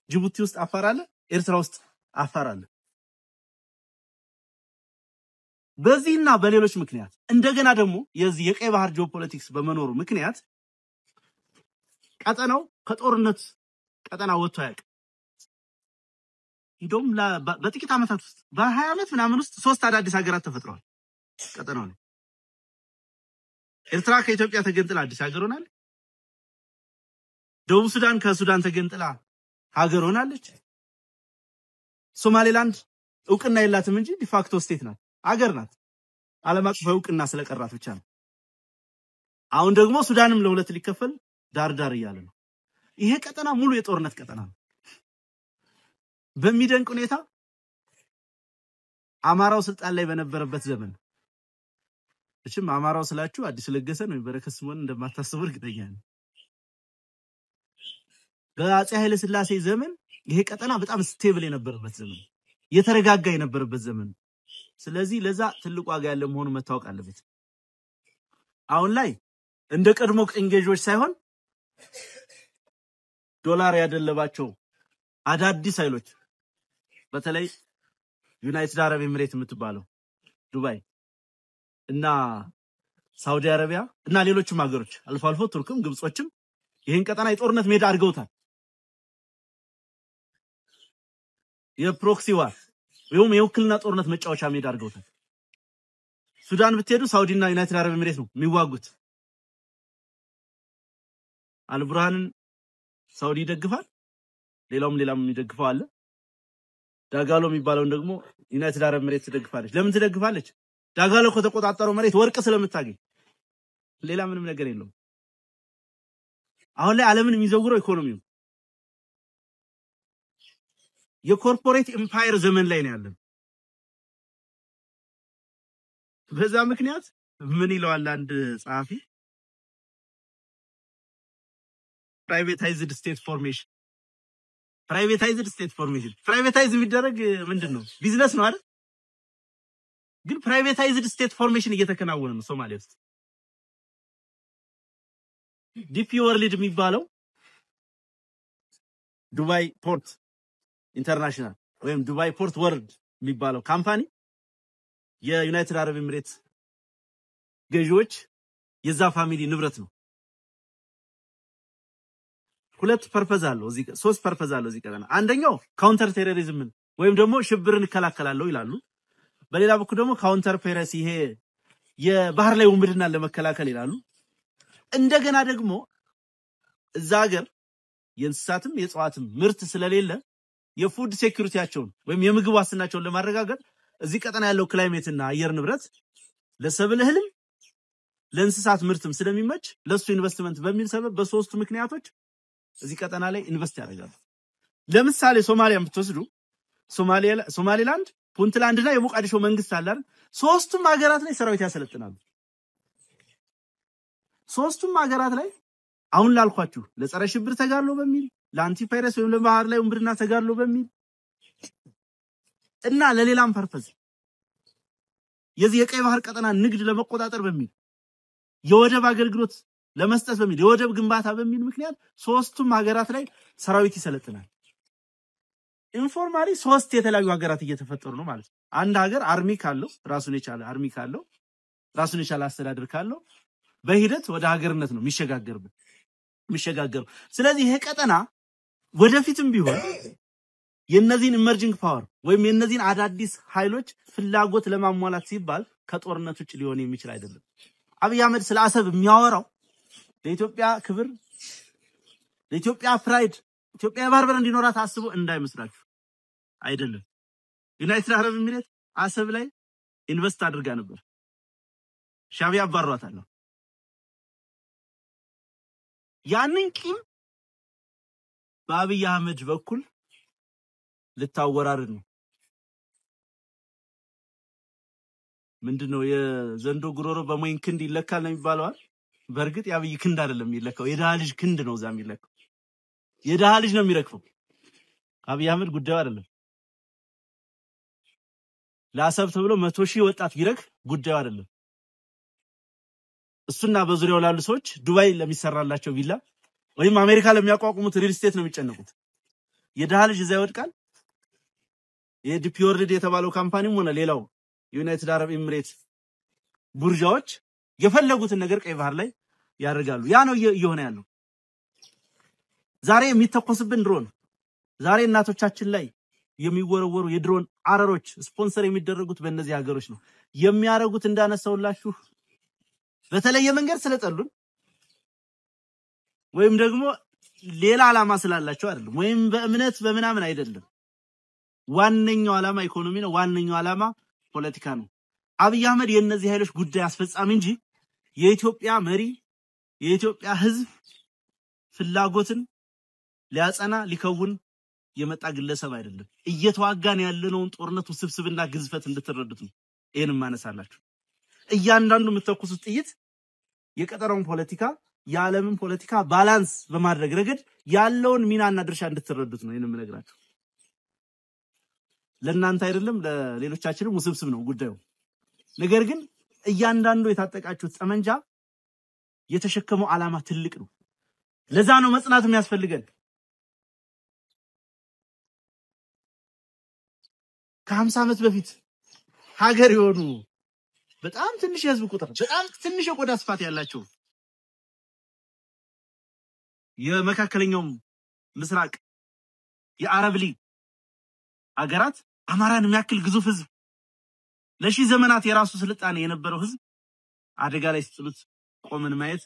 ጅቡቲ ውስጥ አፋር አለ ኤርትራ ውስጥ አፋር አለ በዚህና በሌሎች ምክንያት እንደገና ደግሞ የዚህ የቀይ ባህር ጂኦፖለቲክስ በመኖሩ ምክንያት ቀጠናው ከጦርነት ቀጠና ወጥቶ ያቅ እንደውም በጥቂት አመታት ውስጥ በ20 አመት ምናምን ውስጥ 3 አዳዲስ ሀገራት ተፈጥረዋል ቀጠናው ላይ ኤርትራ ከኢትዮጵያ ተገንጥላ አዲስ ሀገር ሆናል ደቡብ ሱዳን ከሱዳን ተገንጥላ ሀገር ሆናለች ሶማሌላንድ እውቅና የላትም እንጂ ዲፋክቶ ስቴት ናት ሀገር ናት ዓለም አቀፍ እውቅና ስለቀራት ብቻ ነው አሁን ደግሞ ሱዳንም ለሁለት ሊከፈል ዳርዳር ይያለ ነው ይሄ ቀጠና ሙሉ የጦርነት ቀጠና ነው በሚደንቅ ሁኔታ አማራው ስልጣን ላይ በነበረበት ዘመን እቺም አማራው ስላችሁ አዲስ ለገሰ ነው በረከት ስሞን እንደማታስቡ እርግጠኛ ነኝ በአፄ ኃይለ ሥላሴ ዘመን ይሄ ቀጠና በጣም ስቴብል የነበረበት ዘመን የተረጋጋ የነበረበት ዘመን ስለዚህ ለዛ ትልቁ ዋጋ ያለ መሆኑ መታወቅ አለበት አሁን ላይ እንደ ቀድሞ ቅኝ ገዢዎች ሳይሆን ዶላር ያደለባቸው አዳዲስ ኃይሎች በተለይ ዩናይትድ አረብ ኤሚሬት የምትባለው ዱባይ እና ሳውዲ አረቢያ እና ሌሎችም ሀገሮች አልፎ አልፎ ቱርክም ግብጾችም ይሄን ቀጠና የጦርነት ሜዳ አድርገውታል የፕሮክሲ ዋር ወይም የውክልና ጦርነት መጫወቻ ሜዳ አድርገውታል ሱዳን ብትሄዱ ሳውዲና ዩናይትድ አረብ ኤሚሬት ነው የሚዋጉት አልብርሃንን ሳውዲ ይደግፋል ሌላም የሚደግፈው አለ ዳጋሎ የሚባለውን ደግሞ ዩናይትድ አረብ ኤሚሬትስ ትደግፋለች። ለምን ትደግፋለች? ዳጋሎ ከተቆጣጠረው መሬት ወርቅ ስለምታገኝ፣ ሌላ ምንም ነገር የለውም። አሁን ላይ ዓለምን የሚዘውረው ኢኮኖሚው የኮርፖሬት ኤምፓየር ዘመን ላይ ነው ያለው። በዛ ምክንያት ምን ይለዋል አንድ ጸሐፊ ፕራይቬታይዝድ ስቴት ፎርሜሽን ፕራይቬታይዝ የሚደረግ ምንድነው? ቢዝነስ ነው አይደል? ግን ፕራይቬታይዝድ ስቴት ፎርሜሽን እየተከናወነ ነው ሶማሊያ ውስጥ። ዲፒ ወርልድ የሚባለው ዱባይ ፖርት ኢንተርናሽናል ወይም ዱባይ ፖርት ወርልድ የሚባለው ካምፓኒ የዩናይትድ አረብ ኤሚሬትስ ገዢዎች የዛ ፋሚሊ ንብረት ነው። ሁለት ፐርፐዝ አለው እዚህ ሶስት ፐርፐዝ አለው እዚህ ቀጠና። አንደኛው ካውንተር ቴሮሪዝምን ወይም ደግሞ ሽብርን ይከላከላሉ ይላሉ። በሌላ በኩል ደግሞ ካውንተር ፔረሲ ይሄ የባህር ላይ ውንብድናን ለመከላከል ይላሉ። እንደገና ደግሞ እዛ ሀገር የእንስሳትም የእጽዋትም ምርት ስለሌለ የፉድ ሴኩሪቲያቸውን ወይም የምግብ ዋስትናቸውን ለማረጋገጥ እዚህ ቀጠና ያለው ክላይሜትና አየር ንብረት ለሰብል እህልም ለእንስሳት ምርትም ስለሚመች ለሱ ኢንቨስትመንት በሚል ሰበብ በሶስቱ ምክንያቶች እዚህ ቀጠና ላይ ኢንቨስት ያደርጋሉ። ለምሳሌ ሶማሊያን ብትወስዱ ሶማሊላንድ፣ ፑንትላንድ እና የሞቃዲሾ መንግስት አለ አይደል? ሶስቱም ሀገራት ላይ ሰራዊት ያሰለጥናሉ። ሶስቱም ሀገራት ላይ አሁን ላልኳችሁ ለጸረ ሽብር ተጋድሎ በሚል ለአንቲ ፓይረስ ወይም ለባህር ላይ ውንብድና ተጋድሎ በሚል እና ለሌላም ፐርፐዝ የዚህ የቀይ ባህር ቀጠና ንግድ ለመቆጣጠር በሚል የወደብ አገልግሎት ለመስጠት በሚል የወደብ ግንባታ በሚል ምክንያት ሶስቱም ሀገራት ላይ ሰራዊት ይሰለጥናል። ኢንፎርማሊ ሶስት የተለያዩ ሀገራት እየተፈጠሩ ነው ማለት ነው። አንድ ሀገር አርሚ ካለው ራሱን የቻለ አርሚ ካለው ራሱን የቻለ አስተዳደር ካለው በሂደት ወደ ሀገርነት ነው የሚሸጋገረው። ስለዚህ ይሄ ቀጠና ወደፊትም ቢሆን የነዚህን ኢመርጂንግ ፓወር ወይም የነዚህን አዳዲስ ኃይሎች ፍላጎት ለማሟላት ሲባል ከጦርነት ውጭ ሊሆን የሚችል አይደለም። አብይ አህመድ ስለ አሰብ የሚያወራው ለኢትዮጵያ ክብር፣ ለኢትዮጵያ ፕራይድ፣ ኢትዮጵያ ባህር በር እንዲኖራት አስቦ እንዳይመስላችሁ አይደለም። ዩናይትድ አረብ ኤሚሬትስ አሰብ ላይ ኢንቨስት አድርጋ ነበር። ሻዕቢያ አባሯታል። ያንን ቂም በአብይ አህመድ በኩል ልታወራርድ ነው። ምንድነው የዘንዶ ጉሮሮ በሞይን ክንድ ይለካል ነው የሚባለው። በርግጥ የአብይ ክንድ አይደለም የሚለካው፣ የደሃ ልጅ ክንድ ነው ዛም የሚለካው። የደሃ ልጅ ነው የሚረክፈው። አብይ አህመድ ጉዳዩ አይደለም። ለአሰብ ተብሎ 100,000 ወጣት ቢረክ ጉዳዩ አይደለም። እሱና በዙሪያው ላሉ ሰዎች ዱባይ ለሚሰራላቸው ቪላ ወይም አሜሪካ ለሚያቋቁሙት ሪል ስቴት ነው የሚጨነቁት። የደሃ ልጅ እዛ ይወድቃል። የዲፒ ወርልድ የተባለው ካምፓኒም ሆነ ሌላው ዩናይትድ አረብ ኤሚሬትስ ቡርዣዎች የፈለጉትን ነገር ቀይ ባህር ላይ ያደርጋሉ። ያ ነው እየሆነ ያለው። ዛሬ የሚተኮስብን ድሮን፣ ዛሬ እናቶቻችን ላይ የሚወረወሩ የድሮን አረሮች ስፖንሰር የሚደረጉት በእነዚህ ሀገሮች ነው። የሚያረጉት እንዳነሳውላችሁ በተለየ መንገድ ስለጠሉን ወይም ደግሞ ሌላ ዓላማ ስላላቸው አይደለም፣ ወይም በእምነት በመናምን አይደለም። ዋነኛው ዓላማ ኢኮኖሚ ነው። ዋነኛው ዓላማ ፖለቲካ ነው። አብይ አህመድ የነዚህ ኃይሎች ጉዳይ አስፈጻሚ እንጂ የኢትዮጵያ መሪ የኢትዮጵያ ሕዝብ ፍላጎትን ሊያጸና ሊከውን የመጣ ግለሰብ አይደለም። እየተዋጋን ያለነውን ጦርነት ውስብስብና ግዝፈት እንድትረዱት ነው ይሄንን ማነሳላችሁ። እያንዳንዱ የምትተኩሱት ጥይት የቀጠናውን ፖለቲካ የዓለምን ፖለቲካ ባላንስ በማድረግ ረገድ ያለውን ሚናና ድርሻ እንድትረዱት ነው ይሄንን የምነግራችሁ። ለእናንተ አይደለም ለሌሎቻችንም ውስብስብ ነው ጉዳዩ። ነገር ግን እያንዳንዱ የታጠቃችሁት ጠመንጃ የተሸከመው ዓላማ ትልቅ ነው። ለዛ ነው መጽናት የሚያስፈልገን። ከ50 ዓመት በፊት ሀገር የሆኑ በጣም ትንሽ የህዝብ ቁጥር በጣም ትንሽ የቆዳ ስፋት ያላቸው የመካከለኛው ምስራቅ የአረብ ሊግ አገራት አማራን የሚያክል ግዙፍ ህዝብ ለሺ ዘመናት የራሱ ስልጣኔ የነበረው ህዝብ አደጋ ላይ ሲጥሉት ቆመን ማየት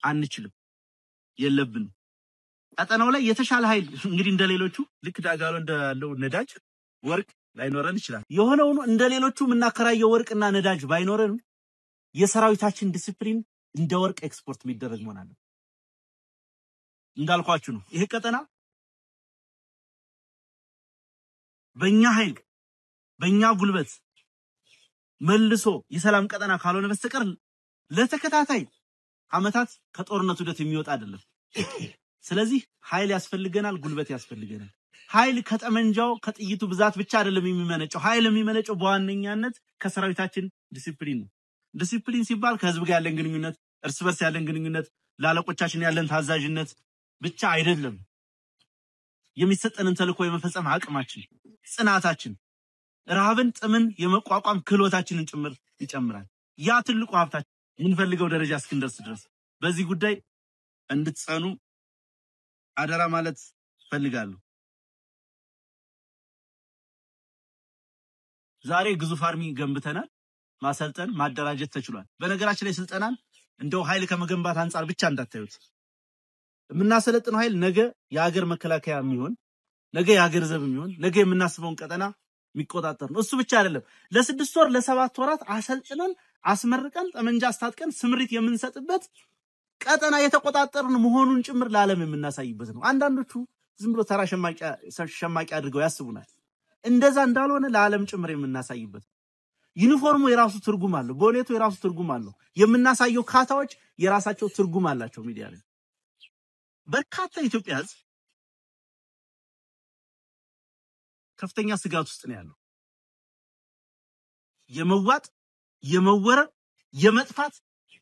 አንችልም፣ የለብንም። ቀጠናው ላይ የተሻለ ኃይል እንግዲህ እንደሌሎቹ ልክ ዳጋሎ እንዳለው ነዳጅ ወርቅ ላይኖረን ይችላል። የሆነው እንደሌሎቹ ምናከራየው ወርቅና ነዳጅ ባይኖረን የሰራዊታችን ዲሲፕሊን እንደ ወርቅ ኤክስፖርት የሚደረግ መሆን እንዳልኳችሁ ነው። ይሄ ቀጠና በእኛ ኃይል በእኛ ጉልበት መልሶ የሰላም ቀጠና ካልሆነ በስተቀር ለተከታታይ አመታት ከጦርነቱ ሂደት የሚወጣ አይደለም። ስለዚህ ኃይል ያስፈልገናል፣ ጉልበት ያስፈልገናል። ኃይል ከጠመንጃው ከጥይቱ ብዛት ብቻ አይደለም የሚመነጨው። ኃይል የሚመነጨው በዋነኛነት ከሰራዊታችን ዲሲፕሊን ነው። ዲሲፕሊን ሲባል ከህዝብ ጋር ያለን ግንኙነት፣ እርስ በርስ ያለን ግንኙነት፣ ላለቆቻችን ያለን ታዛዥነት ብቻ አይደለም። የሚሰጠንን ተልእኮ የመፈጸም አቅማችን፣ ጽናታችን፣ ረሃብን ጥምን የመቋቋም ክህሎታችንን ጭምር ይጨምራል። ያ ትልቁ ሀብታችን የምንፈልገው ደረጃ እስክንደርስ ድረስ በዚህ ጉዳይ እንድትጸኑ አደራ ማለት ፈልጋለሁ። ዛሬ ግዙፍ አርሚ ገንብተናል። ማሰልጠን ማደራጀት ተችሏል። በነገራችን ላይ ስልጠናን እንደው ኃይል ከመገንባት አንፃር ብቻ እንዳታዩት። የምናሰለጥነው ኃይል ነገ የሀገር መከላከያ የሚሆን ነገ የሀገር ዘብ የሚሆን ነገ የምናስበውን ቀጠና የሚቆጣጠር ነው። እሱ ብቻ አይደለም። ለ6 ወር ለ7 ወራት አሰልጥነን አስመርቀን ጠመንጃ አስታጥቀን ስምሪት የምንሰጥበት ቀጠና የተቆጣጠርን መሆኑን ጭምር ለዓለም የምናሳይበት ነው። አንዳንዶቹ ዝም ብሎ ተራ ሸማቂ አድርገው ያስቡናል። እንደዛ እንዳልሆነ ለዓለም ጭምር የምናሳይበት ዩኒፎርሙ የራሱ ትርጉም አለው። ቦኔቱ የራሱ ትርጉም አለው። የምናሳየው ካታዎች የራሳቸው ትርጉም አላቸው። ሚዲያ ላይ በርካታ ኢትዮጵያ ሕዝብ ከፍተኛ ስጋት ውስጥ ነው ያለው። የመዋጥ የመወረር የመጥፋት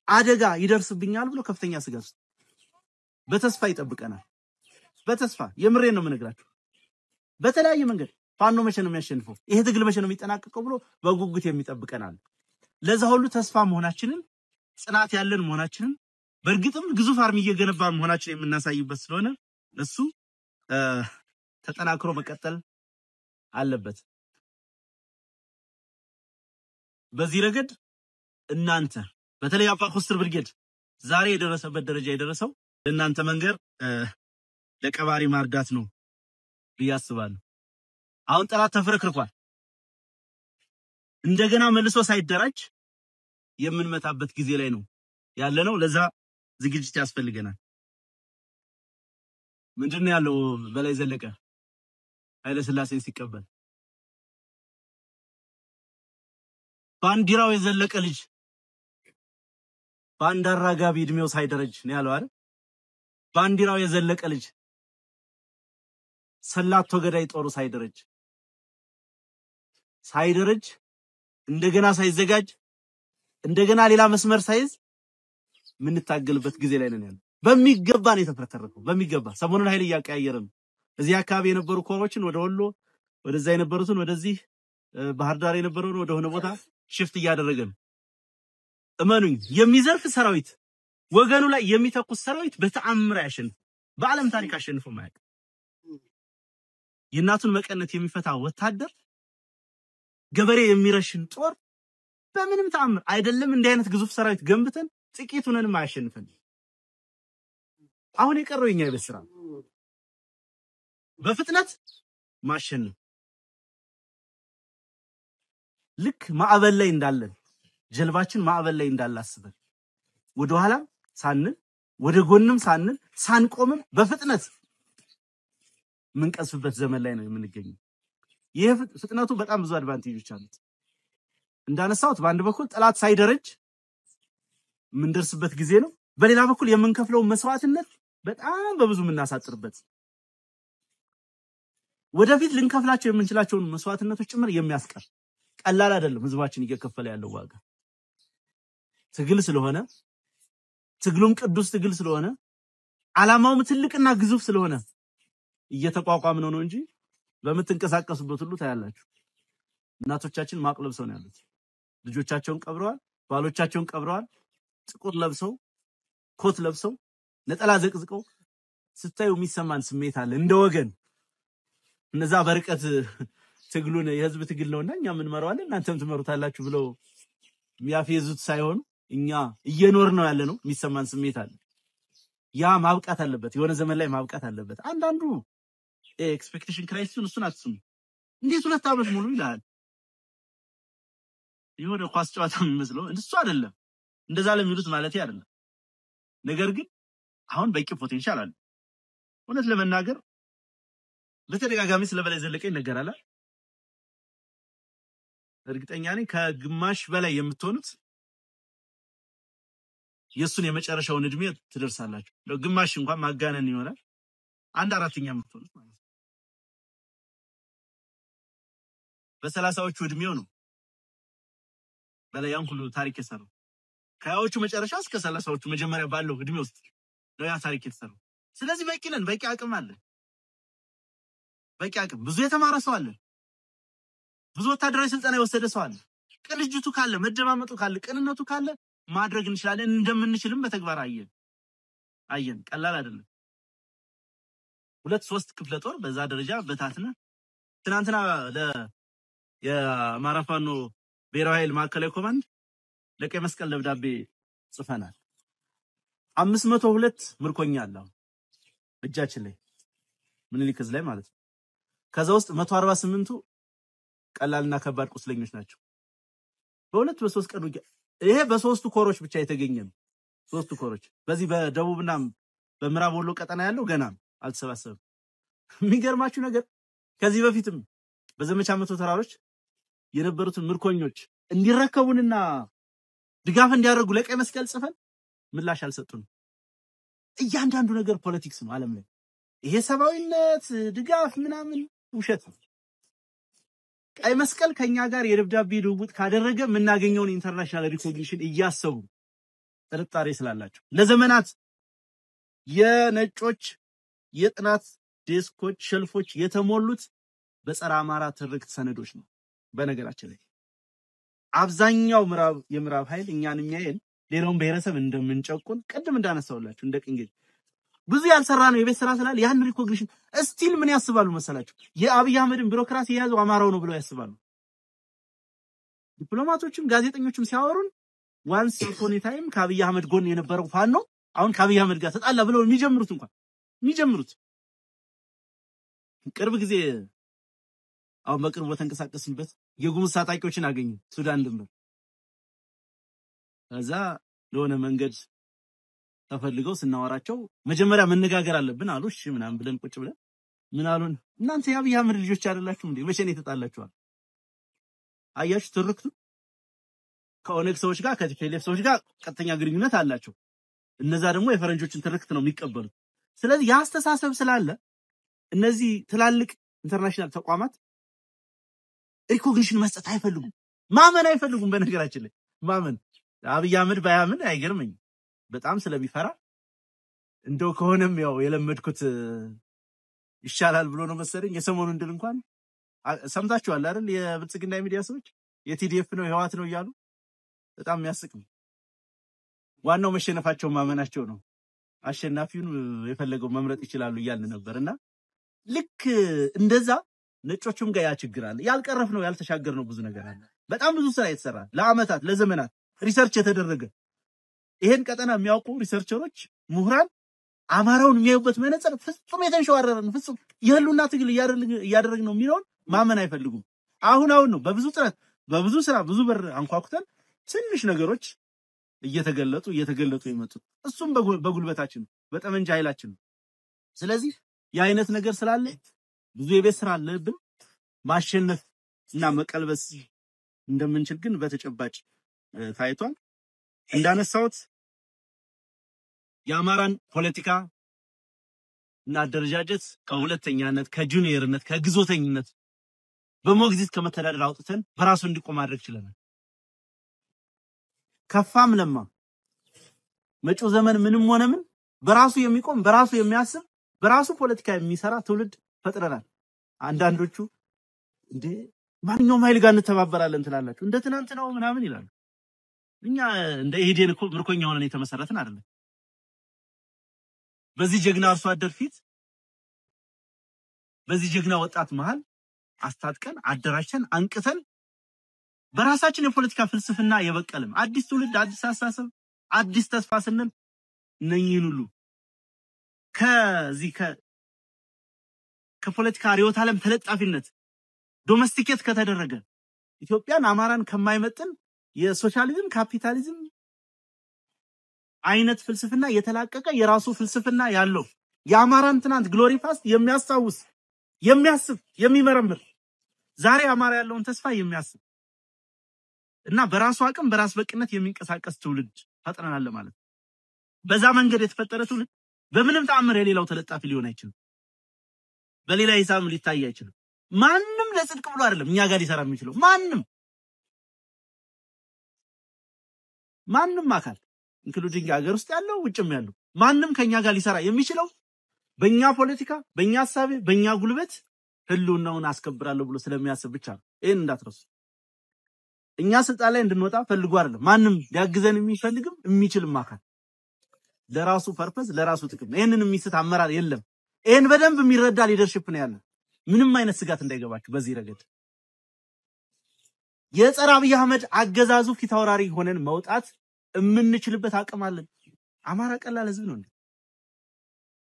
አደጋ ይደርስብኛል ብሎ ከፍተኛ ስጋት ውስጥ በተስፋ ይጠብቀናል። በተስፋ የምሬን ነው የምነግራችሁ። በተለያየ መንገድ ፋኖ መቼ ነው የሚያሸንፈው፣ ይሄ ትግል መቼ ነው የሚጠናቀቀው ብሎ በጉጉት የሚጠብቀናል። ለዛ ሁሉ ተስፋ መሆናችንን ጽናት ያለን መሆናችንን በእርግጥም ግዙፍ አርሚ እየገነባ መሆናችንን የምናሳይበት ስለሆነ እሱ ተጠናክሮ መቀጠል አለበት። በዚህ ረገድ እናንተ በተለይ አባ ኮስትር ብርጌድ ዛሬ የደረሰበት ደረጃ የደረሰው እናንተ መንገር ለቀባሪ ማርዳት ነው ብያስባለሁ። አሁን ጠላት ተፈረክርኳል። እንደገና መልሶ ሳይደራጅ የምንመታበት ጊዜ ላይ ነው ያለነው። ለዛ ዝግጅት ያስፈልገናል። ምንድነው ያለው በላይ ዘለቀ ኃይለ ሥላሴን ሲቀበል ባንዲራው የዘለቀ ልጅ ባንዳራ ጋቢ እድሜው ሳይደረጅ ነው ያለው አይደል? ባንዲራው የዘለቀ ልጅ ሰላቶ ገዳይ ጦሩ ሳይደረጅ እንደገና ሳይዘጋጅ እንደገና ሌላ መስመር ሳይዝ ምን ታገልበት ጊዜ ላይ ነን ያለው። በሚገባ ነው የተፈረተረከው። በሚገባ ሰሞኑን ኃይል እያቀያየረ ነው። እዚህ አካባቢ የነበሩ ኮሮችን ወደ ወሎ ወደዛ የነበሩትን ወደዚህ ባህር ዳር የነበረውን ወደ ሆነ ቦታ ሽፍት እያደረገ ነው። እመኑኝ የሚዘርፍ ሰራዊት ወገኑ ላይ የሚተኩስ ሰራዊት በተአምር ያሸንፍ። በዓለም ታሪክ አሸንፎ ማያውቅ የእናቱን መቀነት የሚፈታ ወታደር ገበሬ የሚረሽን ጦር በምንም ተአምር አይደለም። እንዲህ አይነት ግዙፍ ሰራዊት ገንብተን ጥቂቱንንም አያሸንፈን። አሁን የቀረው የኛ ይበስራ በፍጥነት ማሸነፍ። ልክ ማዕበል ላይ እንዳለን ጀልባችን ማዕበል ላይ እንዳላስበን ወደ ኋላም ሳንል ወደ ጎንም ሳንል ሳንቆምም በፍጥነት ምንቀስፍበት ዘመን ላይ ነው የምንገኘው። ይሄ ፍጥነቱ በጣም ብዙ አድቫንቴጆች አሉት። እንዳነሳሁት በአንድ በኩል ጠላት ሳይደረጅ ምንደርስበት ጊዜ ነው። በሌላ በኩል የምንከፍለው መስዋዕትነት በጣም በብዙ ምናሳጥርበት ወደፊት ልንከፍላቸው የምንችላቸውን መስዋዕትነቶች ጭምር የሚያስቀር ቀላል አይደለም። ህዝባችን እየከፈለ ያለው ዋጋ ትግል ስለሆነ ትግሉም ቅዱስ ትግል ስለሆነ ዓላማውም ትልቅና ግዙፍ ስለሆነ እየተቋቋምነው ነው እንጂ በመተንቀሳቀሱበት ሁሉ ታያላችሁ። እናቶቻችን ማቅ ለብሰው ነው ያሉት። ልጆቻቸውን ቀብረዋል፣ ባሎቻቸውን ቀብረዋል። ጥቁር ለብሰው ኮት ለብሰው ነጠላ ዘቅዝቀው ስታዩ የሚሰማን ስሜት አለ እንደ ወገን። እነዛ በርቀት ትግሉን የህዝብ ትግል ነውና እኛ ምን መራዋለን እናንተም ትመሩታላችሁ ብለው የሚያፈዙት ሳይሆን እኛ እየኖር ነው ያለ ነው የሚሰማን ስሜት አለ። ያ ማብቃት አለበት። የሆነ ዘመን ላይ ማብቃት አለበት። አንዳንዱ ኤክስፔክቴሽን ክራይሲሱን እሱን አትስሙ። እንዴት 2 ዓመት ሙሉ ይላል የሆነ ኳስ ጨዋታ የሚመስለው እሱ አይደለም እንደዛ ለሚሉት ማለት አይደለም ነገር ግን አሁን በቂ ፖቴንሻል አለ እውነት ለመናገር በተደጋጋሚ ስለበላይ ዘለቀ ይነገራል እርግጠኛ ነኝ ከግማሽ በላይ የምትሆኑት የሱን የመጨረሻውን እድሜ ትደርሳላችሁ ለግማሽ እንኳን ማጋነን ይሆናል 1/4ኛ የምትሆኑት ማለት በ30ዎቹ እድሜው ነው በላይ ያን ሁሉ ታሪክ የሰራው ከያዎቹ መጨረሻ እስከ 30ዎቹ መጀመሪያ ባለው እድሜ ውስጥ ነው ያ ታሪክ የሰራው ስለዚህ በቂ ነን በቂ አቅም አለ በቂ አቅም ብዙ የተማረ ሰው አለ ብዙ ወታደራዊ ስልጠና የወሰደ ሰው አለ ቅንጅቱ ካለ መደማመጡ ካለ ቅንነቱ ካለ ማድረግ እንችላለን እንደምንችልም በተግባር አየን ቀላል አይደለም 2-3 ክፍለ ጦር በዛ ደረጃ በታትነ ትናንትና የአማራ ፋኖ ብሔራዊ ኃይል ማዕከላዊ ኮማንድ ለቀይ መስቀል ደብዳቤ ጽፈናል 502 ምርኮኛ አለ እጃችን ላይ ምኒልክ ላይ ማለት ነው ከዛ ውስጥ 148ቱ ቀላልና ከባድ ቁስለኞች ናቸው በ2-3 ቀን ይሄ በ3 ኮሮች ብቻ የተገኘ ነው 3 ኮሮች በዚህ በደቡብና በምዕራብ ወሎ ቀጠና ያለው ገና አልተሰባሰበም የሚገርማችሁ ነገር ከዚህ በፊትም በዘመቻ መቶ ተራሮች የነበሩትን ምርኮኞች እንዲረከቡንና ድጋፍ እንዲያደርጉ ለቀይ መስቀል ጽፈን ምላሽ አልሰጡንም እያንዳንዱ ነገር ፖለቲክስ ነው ዓለም ላይ ይሄ ሰባዊነት ድጋፍ ምናምን ውሸት ነው ቀይ መስቀል ከኛ ጋር የደብዳቤ ልውውጥ ካደረገ የምናገኘውን ኢንተርናሽናል ሪኮግኒሽን እያሰቡ ጥርጣሬ ስላላቸው ለዘመናት የነጮች የጥናት ዴስኮች ሸልፎች የተሞሉት በጸረ አማራ ትርክት ሰነዶች ነው በነገራችን ላይ አብዛኛው የምዕራብ ኃይል እኛን የሚያየን ሌላውን ብሔረሰብ እንደምንጨቁን ቀደም እንዳነሳውላችሁ እንደቅንግል ብዙ ያልሰራ ነው የቤት ስራ ስላለ ያን ሪኮግኒሽን ስቲል ምን ያስባሉ መሰላችሁ የአብይ አህመድን ቢሮክራሲ የያዘው አማራው ነው ብለው ያስባሉ ዲፕሎማቶችም ጋዜጠኞችም ሲያወሩን ዋንስ ኦን ታይም ከአብይ አህመድ ጎን የነበረው ፋኖ አሁን ከአብይ አህመድ ጋር ተጣላ ብለው የሚጀምሩት ቅርብ ጊዜ አሁን በቅርቡ ተንቀሳቀስንበት የጉሙዝ ታጣቂዎችን አገኙ ሱዳን ድንበር ከዛ ለሆነ መንገድ ተፈልገው ስናወራቸው መጀመሪያ መነጋገር አለብን አሉ እሺ ምናምን ብለን ቁጭ ብለን ምን አሉን እናንተ የአብይ አህመድ ልጆች አይደላችሁ እንዴ መቼ ነው የተጣላችኋል አያችሁ ትርክቱ ከኦነግ ሰዎች ጋር ከቲፒኤልኤፍ ሰዎች ጋር ቀጥተኛ ግንኙነት አላቸው እነዛ ደግሞ የፈረንጆችን ትርክት ነው የሚቀበሉት ስለዚህ ያስተሳሰብ ስላለ እነዚህ ትላልቅ ኢንተርናሽናል ተቋማት ሪኮግኒሽን መስጠት አይፈልጉም ማመን አይፈልጉም በነገራችን ላይ ማመን አብይ አህመድ ባያምን አይገርመኝ በጣም ስለሚፈራ እንደው ከሆነም ያው የለመድኩት ይሻላል ብሎ ነው መሰለኝ የሰሞኑን ድል እንኳን ሰምታችኋል አይደል የብልጽግና ሚዲያ ሰዎች የቲዲኤፍ ነው የህዋት ነው ይያሉ በጣም የሚያስቅ ነው ዋናው መሸነፋቸው ማመናቸው ነው አሸናፊውን የፈለገው መምረጥ ይችላሉ ይያልን ነበርና ልክ እንደዛ ነጮቹም ጋር ያችግራል ያልቀረፍ ነው ያልተሻገር ነው ብዙ ነገር አለ በጣም ብዙ ስራ የተሰራ ለአመታት ለዘመናት ሪሰርች የተደረገ ይሄን ቀጠና የሚያውቁ ሪሰርቸሮች ምሁራን አማራውን የሚያዩበት መነጽር ፍጹም የተንሸዋረረ ነው ፍጹም የህሉና ትግል እያደረግ ነው የሚለውን ማመን አይፈልጉም አሁን ነው በብዙ ጥረት በብዙ ስራ ብዙ በር አንኳኩተን ትንሽ ነገሮች እየተገለጡ የመጡት እሱም በጉልበታችን በጠመንጃ ኃይላችን ስለዚህ የአይነት ነገር ስላለ ብዙ የቤት ስራ አለብን ማሸነፍ እና መቀልበስ እንደምንችል ግን በተጨባጭ ታይቷል እንዳነሳውት የአማራን ፖለቲካ እና አደረጃጀት ከሁለተኛነት ከጁኒየርነት ከግዞተኝነት በሞግዚት ከመተዳደር አውጥተን በራሱ እንዲቆም ማድረግ ይችላል ከፋም ለማ መጪው ዘመን ምንም ሆነ ምን በራሱ የሚቆም በራሱ የሚያስብ በራሱ ፖለቲካ የሚሰራ ትውልድ ፈጥረናል አንዳንዶቹ እንዴ ማንኛውም ኃይል ጋር እንተባበራለን ትላላችሁ እንደ ትናንት ነው ምናምን ይላሉ እኛ እንደ ኢሄዴን እኮ ምርኮኛ ሆነን የተመሰረትን አይደለም በዚህ ጀግና አርሶ አደር ፊት በዚህ ጀግና ወጣት መሃል አስታጥቀን አደራጅተን አንቅተን በራሳችን የፖለቲካ ፍልስፍና የበቀለም አዲስ ትውልድ አዲስ አስተሳሰብ አዲስ ተስፋ ስንል ነኝን ሁሉ ከዚህ ከፖለቲካ ሪዮት ዓለም ተለጣፊነት ዶሜስቲኬት ከተደረገ ኢትዮጵያን አማራን ከማይመጥን የሶሻሊዝም ካፒታሊዝም አይነት ፍልስፍና የተላቀቀ የራሱ ፍልስፍና ያለው የአማራን ትናንት ግሎሪ ፓስት የሚያስታውስ የሚያስብ የሚመረምር ዛሬ አማራ ያለውን ተስፋ የሚያስብ እና በራሱ አቅም በራስ በቅነት የሚንቀሳቀስ ትውልድ ፈጥረናል ማለት በዛ መንገድ የተፈጠረ ትውልድ በምንም ተአምር የሌላው ተለጣፊ ሊሆን አይችልም በሌላ ሂሳብ ሊታይ አይችልም ማንንም ለጽድቅ ብሎ አይደለም እኛ ጋር ሊሰራ የሚችለው ማንንም አካል ኢንክሉዲንግ ሀገር ውስጥ ያለው ውጭም ያለው ማንንም ከኛ ጋር ሊሰራ የሚችለው በእኛ ፖለቲካ በእኛ ሐሳብ በእኛ ጉልበት ህልውናውን አስከብራለሁ ብሎ ስለሚያስብ ብቻ ነው ይሄን እንዳትረሱ እኛ ስልጣን ላይ እንድንወጣ ፈልጉ አይደለም ማንንም ሊያግዘን የሚፈልግም የሚችልም አካል ለራሱ ፐርፐስ ለራሱ ጥቅም ይሄንን የሚስት አመራር የለም ይሄን በደንብ የሚረዳ ሊደርሺፕ ነው ያለው ምንም አይነት ስጋት እንዳይገባችሁ በዚህ ረገድ የጸረ አብይ አህመድ አገዛዙ ፊታውራሪ ሆነን መውጣት የምንችልበት አቅም አለን አማራ ቀላል ህዝብ ነው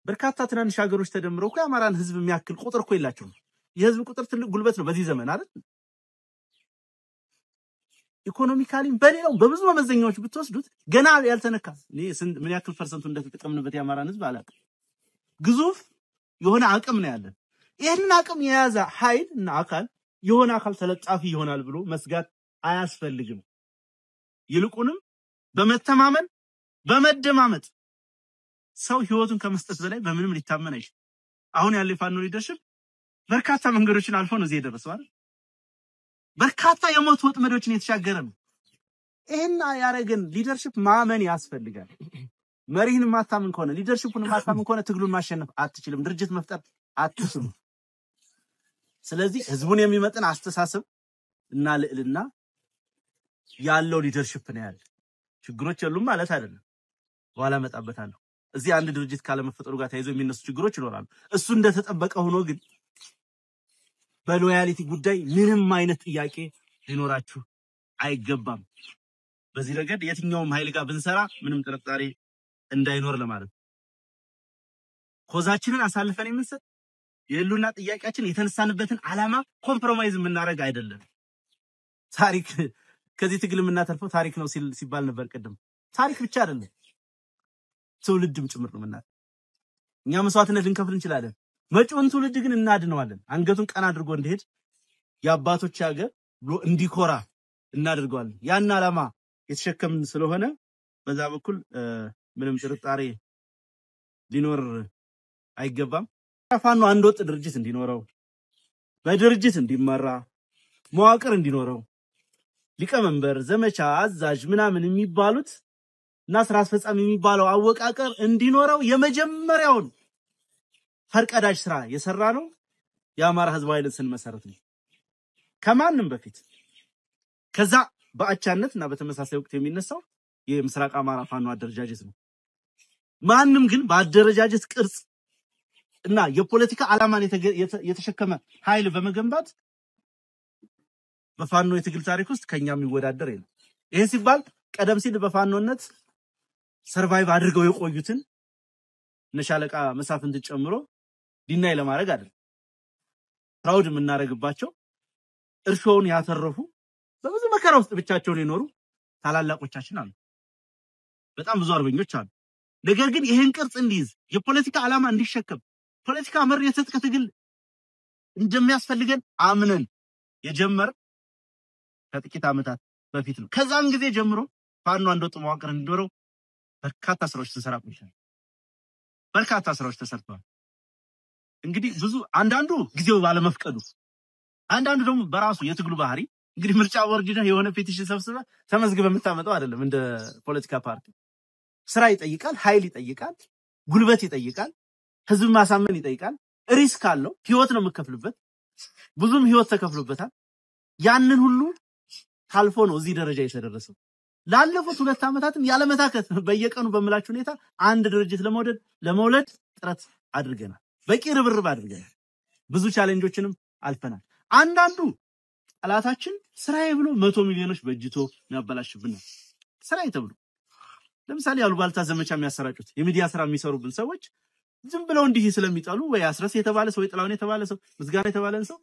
በርካታ ትናንሽ ሀገሮች ተደምረው እኮ የአማራን ህዝብ የሚያክል ቁጥር እኮ የላቸውም የህዝብ ቁጥር ትልቅ ጉልበት ነው በዚህ ዘመን አይደል ኢኮኖሚካሊ በሌላው በብዙ መመዘኛዎች ብትወስዱት ገና ያልተነካ ምን ያክል ፐርሰንቱ እንደተጠቀምንበት የአማራን ህዝብ አላውቅም ግዙፍ የሆነ አቅም ነው ያለን ይሄንን አቅም የያዘ ኃይል እና አካል የሆነ አካል ተለጣፊ ይሆናል ብሎ መስጋት አያስፈልግም ይልቁንም በመተማመን በመደማመጥ ሰው ህይወቱን ከመስጠት በላይ በምንም ሊታመን አይችልም አሁን ያለው ፋኖ ሊደርሺፕ በርካታ መንገዶችን አልፎ ነው እዚህ የደረሰው አይደል በርካታ የሞት ወጥመዶችን የተሻገረ ነው ይሄና ያረጋን ሊደርሺፕ ማመን ያስፈልጋል መሪህን ማታመን ከሆነ ሊደርሺፑን ማታመን ከሆነ ትግሉን ማሸነፍ አትችልም ድርጅት መፍጠር አትችልም ስለዚህ ህዝቡን የሚመጥን አስተሳሰብ እና ልዕልና ያለው ሊደርሺፕ ነው ያለው ችግሮች የሉም ማለት አይደለም በኋላ መጣበታለሁ እዚህ አንድ ድርጅት ካለ መፈጠሩ ጋር ታይዞ የሚነሱ ችግሮች ይኖራሉ እሱ እንደተጠበቀ ሆኖ ግን በሎያሊቲ ጉዳይ ምንም አይነት ጥያቄ ሊኖራችሁ አይገባም በዚህ ረገድ የትኛውም ኃይል ጋር ብንሰራ ምንም ጥርጣሬ እንዳይኖር ለማለት ኮዛችንን አሳልፈን የምንሰጥ የሉና ጥያቄያችን የተነሳንበትን ዓላማ ኮምፕሮማይዝ የምናረግ አይደለም ታሪክ ከዚህ ትግል የምናተርፈው ታሪክ ነው ሲባል ነበር ቀደም ታሪክ ብቻ አይደለም ትውልድም ጭምር ነው ማለት እኛ መስዋዕትነት ልንከፍል እንችላለን መጪውን ትውልድ ግን እናድነዋለን አንገቱን ቀና አድርጎ እንዲሄድ ያባቶች ሀገር ብሎ እንዲኮራ እናደርጋለን ያን ዓላማ የተሸከምን ስለሆነ በዛ በኩል ምንም ጥርጣሬ ሊኖር አይገባም ፋኖ አንድ ወጥ ድርጅት እንዲኖረው በድርጅት እንዲመራ መዋቅር እንዲኖረው ሊቀመንበር ዘመቻ አዛዥ ምናምን የሚባሉት እና ስራ አስፈጻሚ የሚባለው አወቃቀር እንዲኖረው የመጀመሪያውን ፈርቀዳጅ ስራ የሰራ ነው የአማራ ህዝብ ኃይልን ስንመሰረት ነው ከማንም በፊት ከዛ በአቻነትና በተመሳሳይ ወቅት የሚነሳው የምስራቅ አማራ ፋኖ አደረጃጀት ነው ማንንም ግን በአደረጃጀት ቅርጽ እና የፖለቲካ ዓላማን የተሸከመ ኃይል በመገንባት በፋኖ የትግል ታሪክ ውስጥ ከኛም ይወዳደር የለም ይሄ ሲባል ቀደም ሲል በፋኖነት ሰርቫይቭ አድርገው የቆዩትን ነሻለቃ መሳፍንት ጨምሮ ዲናይ ለማድረግ አይደል ፕራውድ የምናረግባቸው እርሾውን ያተረፉ በብዙ መከራ ውስጥ ብቻቸውን የኖሩ ታላላቆቻችን አሉ በጣም ብዙ አርበኞች አሉ ነገር ግን ይሄን ቅርጽ እንዲይዝ የፖለቲካ ዓላማ እንዲሸከም ፖለቲካ መር የትጥቅ ትግል እንደሚያስፈልገን አምነን የጀመር ከጥቂት ዓመታት በፊት ነው ከዛን ጊዜ ጀምሮ ፋኖ አንድ ወጥ መዋቅር እንዲኖረው በርካታ ስራዎች ተሰራ ቆይቷል በርካታ ስራዎች ተሰርተዋል እንግዲህ ብዙ አንዳንዱ ጊዜው ባለመፍቀዱ አንዳንዱ ደግሞ በራሱ የትግሉ ባህሪ እንግዲህ ምርጫ ወርጅና የሆነ ፔቲሽን ሰብስበ ተመዝግበ የምታመጣው አይደለም እንደ ፖለቲካ ፓርቲ ስራ ይጠይቃል ኃይል ይጠይቃል ጉልበት ይጠይቃል ህዝብ ማሳመን ይጠይቃል ሪስክ አለው ህይወት ነው መከፍልበት ብዙም ህይወት ተከፍሎበታል ያንን ሁሉ ታልፎ ነው እዚህ ደረጃ የተደረሰው ላለፉት 2 ዓመታትም ያለመታከት በየቀኑ በመላችሁ ሁኔታ አንድ ድርጅት ለመውለድ ጥረት አድርገናል በቂ ርብርብ አድርገናል ብዙ ቻሌንጆችንም አልፈናል አንዳንዱ ጠላታችን ስራዬ ብሎ 100 ሚሊዮኖች በእጅቶ ያበላሽብን ስራዬ ተብሎ ለምሳሌ ያሉባልታ ዘመቻ የሚያሰራጩት የሚዲያ ስራ የሚሰሩብን ሰዎች ዝም ብለው እንዲህ ስለሚጣሉ ወይ አስረስ የተባለ ሰው ወይ ጥላውን የተባለ ሰው ምስጋና የተባለን ሰው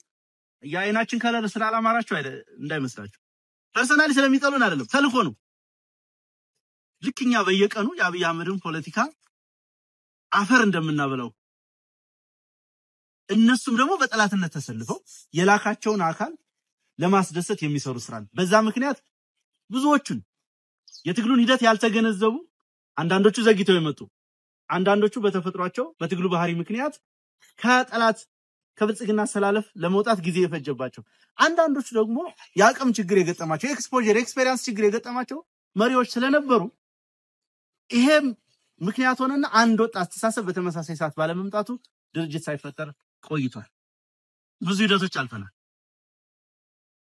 የአይናችን ከለር ስላላማራችሁ አይደል እንዳይመስላችሁ ፐርሰናሊ ስለሚጠሉን አይደለም ተልኮ ነው ልክኛ በየቀኑ የአብይ አህመድን ፖለቲካ አፈር እንደምናበላው እነሱም ደግሞ በጠላትነት ተሰልፈው የላካቸውን አካል ለማስደሰት የሚሰሩ ስራን በዛ ምክንያት ብዙዎቹን የትግሉን ሂደት ያልተገነዘቡ አንዳንዶቹ ዘግይተው የመጡ አንዳንዶቹ በተፈጥሯቸው በትግሉ ባህሪ ምክንያት ከጠላት ከብልጽግና ሰላለፍ ለመውጣት ጊዜ የፈጀባቸው አንዳንዶቹ ደግሞ ያቀም ችግር የገጠማቸው ኤክስፖዠር ኤክስፒሪየንስ ችግር የገጠማቸው መሪዎች ስለነበሩ ይሄም ምክንያት ሆነና አንድ ወጥ አስተሳሰብ በተመሳሳይ ሰዓት ባለመምጣቱ ድርጅት ሳይፈጠር ቆይቷል ብዙ ሂደቶች አልፈናል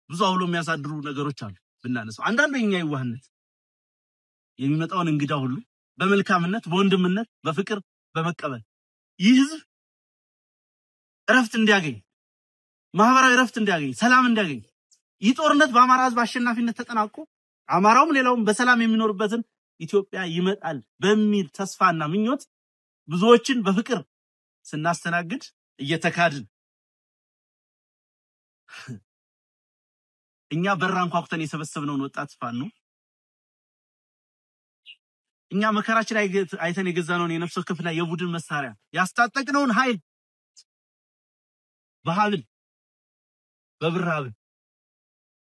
ብዙ አውሎ የሚያሳድሩ ነገሮች አሉ ብናነሳው አንዳንዱ የኛ ይዋህነት የሚመጣውን እንግዳ ሁሉ በመልካምነት በወንድምነት በፍቅር በመቀበል ይህ ህዝብ እረፍት እንዲያገኝ ማህበራዊ እረፍት እንዲያገኝ ሰላም እንዲያገኝ ይህ ጦርነት በአማራ ህዝብ አሸናፊነት ተጠናቆ አማራውም ሌላውም በሰላም የሚኖርበትን ኢትዮጵያ ይመጣል በሚል ተስፋና ምኞት ብዙዎችን በፍቅር ስናስተናግድ እየተካድን እኛ በራን ኳኩተን የሰበሰብነውን ወጣት ፋኖ እኛ መከራችን አይተን የገዛነውን የነፍስ ወከፍና የቡድን መሳሪያ ያስታጠቅነውን ኃይል በሐብል በብራብ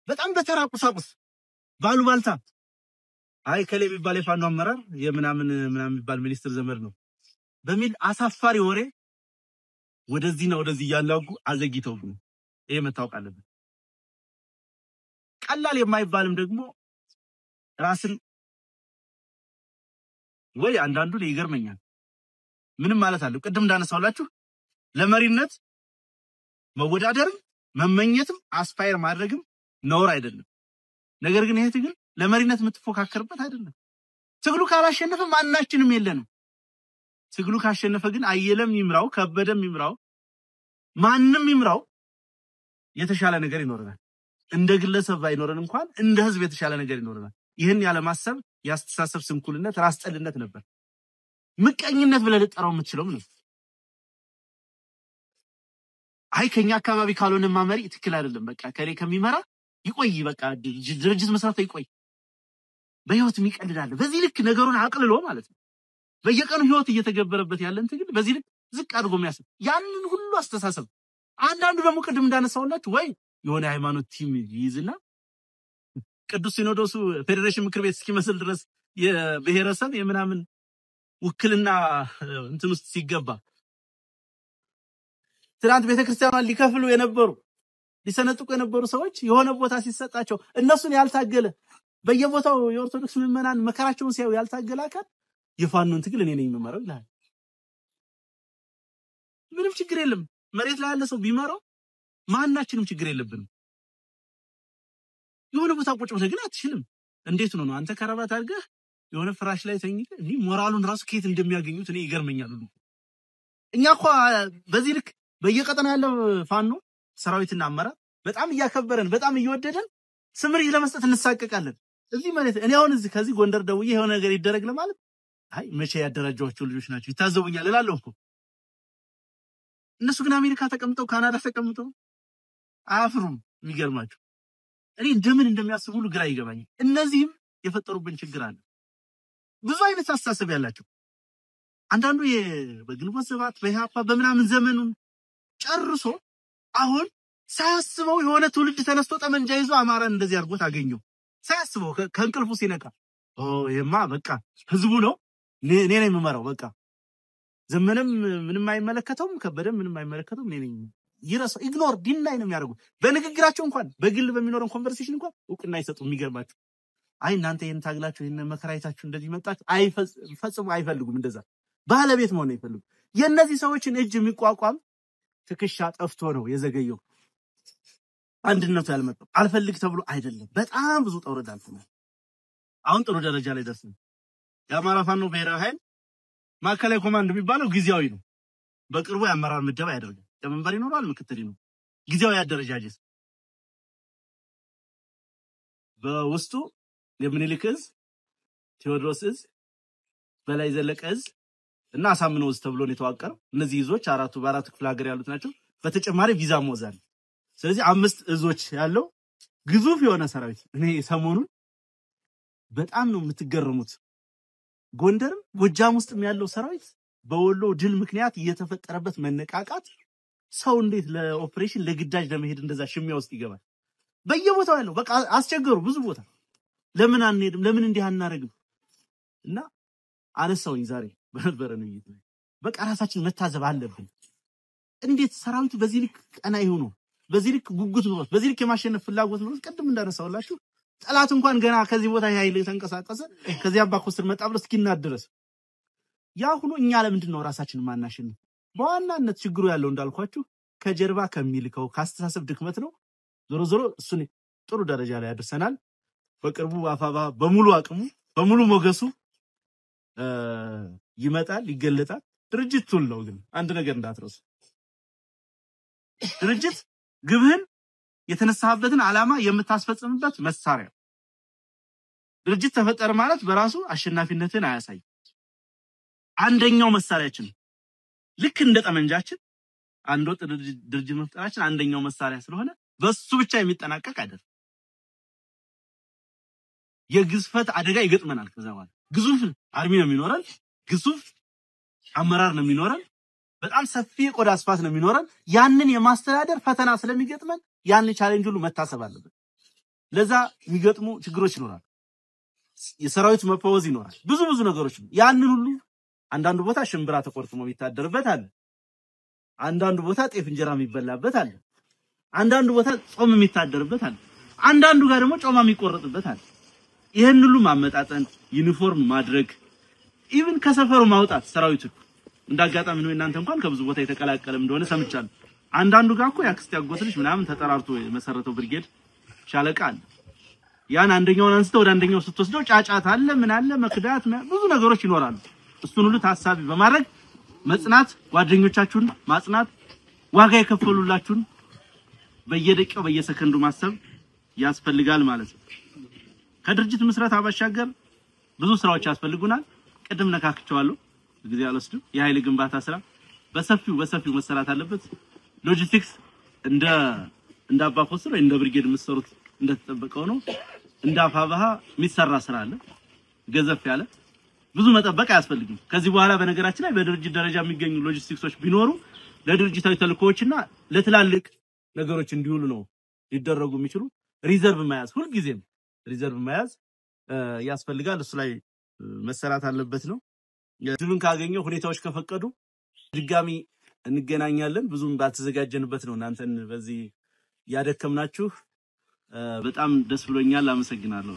በጣም በተራቁሳቁስ ባሉባልታ አይ ከሌ ቢባል የፋኖ አመራር የምናምን ቢባል ሚኒስትር ዘመድ ነው በሚል አሳፋሪ ወሬ ወደዚህና ወደዚህ ያላጉ አዘግይተው ይሄ መታወቅ አለበት ቀላል የማይባልም ደግሞ ራስን ወይ አንዳንዱ ይገርመኛል ምንም ማለት አለው ቅድም እንዳነሳውላችሁ ለመሪነት መወዳደር መመኘትም አስፓየር ማድረግም ነውር አይደለም ነገር ግን ይሄ ትግል ለመሪነት የምትፎካከርበት አይደለም ትግሉ ካላሸነፈ ማናችንም የለንም ትግሉ ካሸነፈ ግን አየለም ይምራው ከበደም ይምራው ማንንም ይምራው የተሻለ ነገር ይኖርናል እንደ ግለሰብ ባይኖርን እንኳን እንደ ህዝብ የተሻለ ነገር ይኖርናል ይሄን ያለ ማሰብ ያስተሳሰብ ስንኩልነት ራስ ጠልነት ነበር ምቀኝነት ብለ ልጠራው የምትችለው ነው አይ ከኛ አካባቢ ካልሆነ ማመሪ ትክክል አይደለም በቃ ከሌ ከሚመራ ይቆይ በቃ ድርጅት መስራት ይቆይ በህይወት የሚቀልዳለ በዚህ ልክ ነገሩን አቅልሎ ማለት ነው በየቀኑ ህይወት እየተገበረበት ያለን ትግል በዚህ ልክ ዝቅ አድርጎ የሚያስብ ያንን ሁሉ አስተሳሰብ አንዳንዱ ደግሞ ቅድም እንዳነሳውላችሁ ወይ የሆነ ሃይማኖት ቲም ይይዝና ቅዱስ ሲኖዶሱ ፌደሬሽን ምክር ቤት እስኪመስል ድረስ የብሔረሰብ የምናምን ውክልና እንትን ውስጥ ሲገባ ትናንት ቤተክርስቲያኗን ሊከፍሉ የነበሩ ሊሰነጥቁ የነበሩ ሰዎች የሆነ ቦታ ሲሰጣቸው እነሱን ያልታገለ በየቦታው የኦርቶዶክስ ምዕመናን መከራቸውን ሲያዩ ያልታገለ አካል የፋኖን ትግል እኔ ነኝ የምመራው ይላል ምንም ችግር የለም መሬት ላይ ያለ ሰው ቢመራው ማናችንም ችግር የለብንም የሆነ ቦታ ቁጭ ብለህ ግን አትችልም እንዴት ነው አንተ ከራባት አድርገህ የሆነ ፍራሽ ላይ ተኝተህ እንዴ ሞራሉን ራሱ ከየት እንደሚያገኙት እኔ ይገርመኛል እኛ እኮ በዚህ ልክ በየቀጠናው ያለው ፋኖ ሰራዊትና አመራር በጣም እያከበረን በጣም እየወደደን ስምሪት ለመስጠት እንሳቀቃለን እዚህ ማለት እኔ አሁን እዚህ ከዚህ ጎንደር ደውዬ የሆነ ነገር ይደረግ ለማለት አይ መቼ ያደራጃቸው ልጆች ናቸው ይታዘቡኛል እላለሁ እኮ እነሱ ግን አሜሪካ ተቀምጠው ካናዳ ተቀምጠው አፍሩም የሚገርማቸው እኔ እንደምን እንደሚያስቡ ሁሉ ግራ ይገባኝ እነዚህም የፈጠሩብን ችግር አለ ብዙ አይነት አስተሳሰብ ያላቸው አንዳንዱ በግንቦት ሰባት በኢሃፓ በመናምን ዘመኑን ጨርሶ አሁን ሳያስበው የሆነ ትውልድ ተነስቶ ጠመንጃ ይዞ አማራን እንደዚህ አድርጎት አገኘው ሳያስበው ከእንቅልፉ ሲነቃ ይሄማ በቃ ህዝቡ ነው እኔ ነኝ የምመራው በቃ ዘመንም ምንም አይመለከተውም ከበደም ምንም አይመለከተውም እኔ ነኝ ይረሳው ኢግኖር ዲናይ ነው የሚያደርጉ በንግግራቸው እንኳን በግል በሚኖረን ኮንቨርሴሽን እንኳን እውቅና አይሰጡ የሚገርማቸው አይ እናንተ ይሄን ታግላችሁ ይሄን መከራይታችሁ እንደዚህ መጣች አይፈጽሙ አይፈልጉም እንደዛ ባለቤት መሆን አይፈልጉም የነዚህ ሰዎችን እጅ የሚቋቋም ትክሻ ጠፍቶ ነው የዘገየው አንድነቱ ያልመጣው አልፈልግ ተብሎ አይደለም በጣም ብዙ ተወረድ አልፈናል አሁን ጥሩ ደረጃ ላይ ደርሰን የአማራ ፋኖ ብሔራዊ ኃይል ማከላይ ኮማንድ የሚባለው ጊዜያዊ ነው በቅርቡ ያመራር ምደባ ያደርጋል ለመንበር ይኖራል ምክትል ነው ጊዜያዊ ያደረጃጀት በውስጡ የምኒልክ ዕዝ ቴዎድሮስ ዕዝ በላይ ዘለቀ ዕዝ እና አሳምነው ዕዝ ተብሎ ነው የተዋቀረው እነዚህ ዕዞች አራቱ ክፍለ ሀገር ያሉት ናቸው በተጨማሪ ቪዛ ሞዛል ስለዚህ 5 እዞች ያለው ግዙፍ የሆነ ሰራዊት እኔ ሰሞኑን በጣም ነው የምትገረሙት ጎንደርም ጎጃም ውስጥም ያለው ሰራዊት በወሎ ድል ምክንያት እየተፈጠረበት መነቃቃት ሰው እንዴት ለኦፕሬሽን ለግዳጅ ለመሄድ እንደዛ ሽሚያ ውስጥ ይገባል በየቦታው ያለው በቃ አስቸገሩ ብዙ ቦታ ለምን አንሄድም ለምን እንዲህ አናረግም እና አነሳውኝ ዛሬ በነበረን ውይይት በቃ ራሳችን መታዘብ አለብን እንዴት ሰራዊቱ በዚህ ልክ ቀና ይሆኑ በዚህ ልክ ጉጉት ነው በዚህ ልክ የማሸነፍ ፍላጎት ነው ቀድም እንዳነሳውላችሁ ጠላት እንኳን ገና ከዚህ ቦታ ኃይል ተንቀሳቀሰ ከዚህ አባኮስር መጣ ብሎ እስኪናድ ድረስ ያ ሁሉ እኛ ለምንድን ነው ራሳችንን ማናሽን በዋናነት ችግሩ ያለው እንዳልኳችሁ ከጀርባ ከሚልከው ካስተሳሰብ ድክመት ነው ዞሮ ዞሮ እሱን ጥሩ ደረጃ ላይ ያደርሰናል በቅርቡ አፋባ በሙሉ አቅሙ በሙሉ ሞገሱ ይመጣል ይገለጣል ድርጅት ቱል ነው ግን አንድ ነገር እንዳትረሱ ድርጅት ግብህን የተነሳህበትን ዓላማ የምታስፈጽምበት መሳሪያ ድርጅት ተፈጠረ ማለት በራሱ አሸናፊነትን አያሳይ አንደኛው መሳሪያችን ልክ እንደ ጠመንጃችን አንድ ወጥ ድርጅት መፍጠራችን አንደኛው መሳሪያ ስለሆነ በሱ ብቻ የሚጠናቀቅ አይደለም የግዝፈት አደጋ ይገጥመናል ከዛ በኋላ ግዙፍ አርሚ ነው የሚኖረን ግዙፍ አመራር ነው የሚኖረን በጣም ሰፊ ቆዳ ስፋት ነው የሚኖረን ያንን የማስተዳደር ፈተና ስለሚገጥመን ያንን ቻሌንጅ ሁሉ መታሰብ አለበት ለዛ የሚገጥሙ ችግሮች ይኖራል የሰራዊት መፈወዝ ይኖራል ብዙ ነገሮች ያንን ሁሉ አንዳንዱ ቦታ ሽምብራ ተቆርጥሞ የሚታደርበት አለ አንዳንዱ ቦታ ጤፍ እንጀራ የሚበላበት አለ አንዳንዱ ቦታ ጾም የሚታደርበት አለ አንዳንዱ ጋር ደግሞ ጮማ የሚቆረጥበት አለ ይሄን ሁሉ ማመጣጠን ዩኒፎርም ማድረግ ኢቭን ከሰፈሩ ማውጣት ሰራዊቱ እንዳጋጣሚ ነው እናንተ እንኳን ከብዙ ቦታ የተቀላቀለም እንደሆነ ሰምቻለሁ አንዳንዱ ጋር እኮ ያክስት ያጎትልሽ ምናምን ተጠራርቶ መሰረተው ብርጌድ ሻለቃ አለ ያን አንደኛውን አንስተው ወደ አንደኛው ስትወስደው ጫጫታ አለ ምን አለ መክዳት ብዙ ነገሮች ይኖራሉ እሱን ሁሉ ታሳቢ በማድረግ መጽናት ጓደኞቻችሁን ማጽናት ዋጋ የከፈሉላችሁን በየደቂቃው በየሰከንዱ ማሰብ ያስፈልጋል ማለት ነው ከድርጅት መስራት አባሻገር ብዙ ስራዎች ያስፈልጉናል ቀደም ነካክቻለሁ ጊዜ አልወስድም የኃይል ግንባታ ስራ በሰፊው መሰራት አለበት ሎጂስቲክስ እንደ አባኮስር እንደ ብርጌድ መስሩት እንደተጠበቀው ነው እንደ አፋባሃ የሚሰራ ስራ አለ ገዘፍ ያለ ብዙ መጠበቅ አያስፈልግም ከዚህ በኋላ በነገራችን ላይ በድርጅት ደረጃ የሚገኙ ሎጂስቲክሶች ቢኖሩ ለድርጅታዊ ተልኮዎችና ለትላልቅ ነገሮች እንዲውሉ ነው ሊደረጉ የሚችሉ ሪዘርቭ መያዝ ሁሉ ጊዜም ሪዘርቭ መያዝ ያስፈልጋል እሱ ላይ መሰራት አለበት ነው ድሉን ካገኘው ሁኔታዎች ከፈቀዱ ድጋሚ እንገናኛለን ብዙም ባልተዘጋጀንበት ነው እናንተን በዚህ ያደከምናችሁ በጣም ደስ ብሎኛል አመሰግናለሁ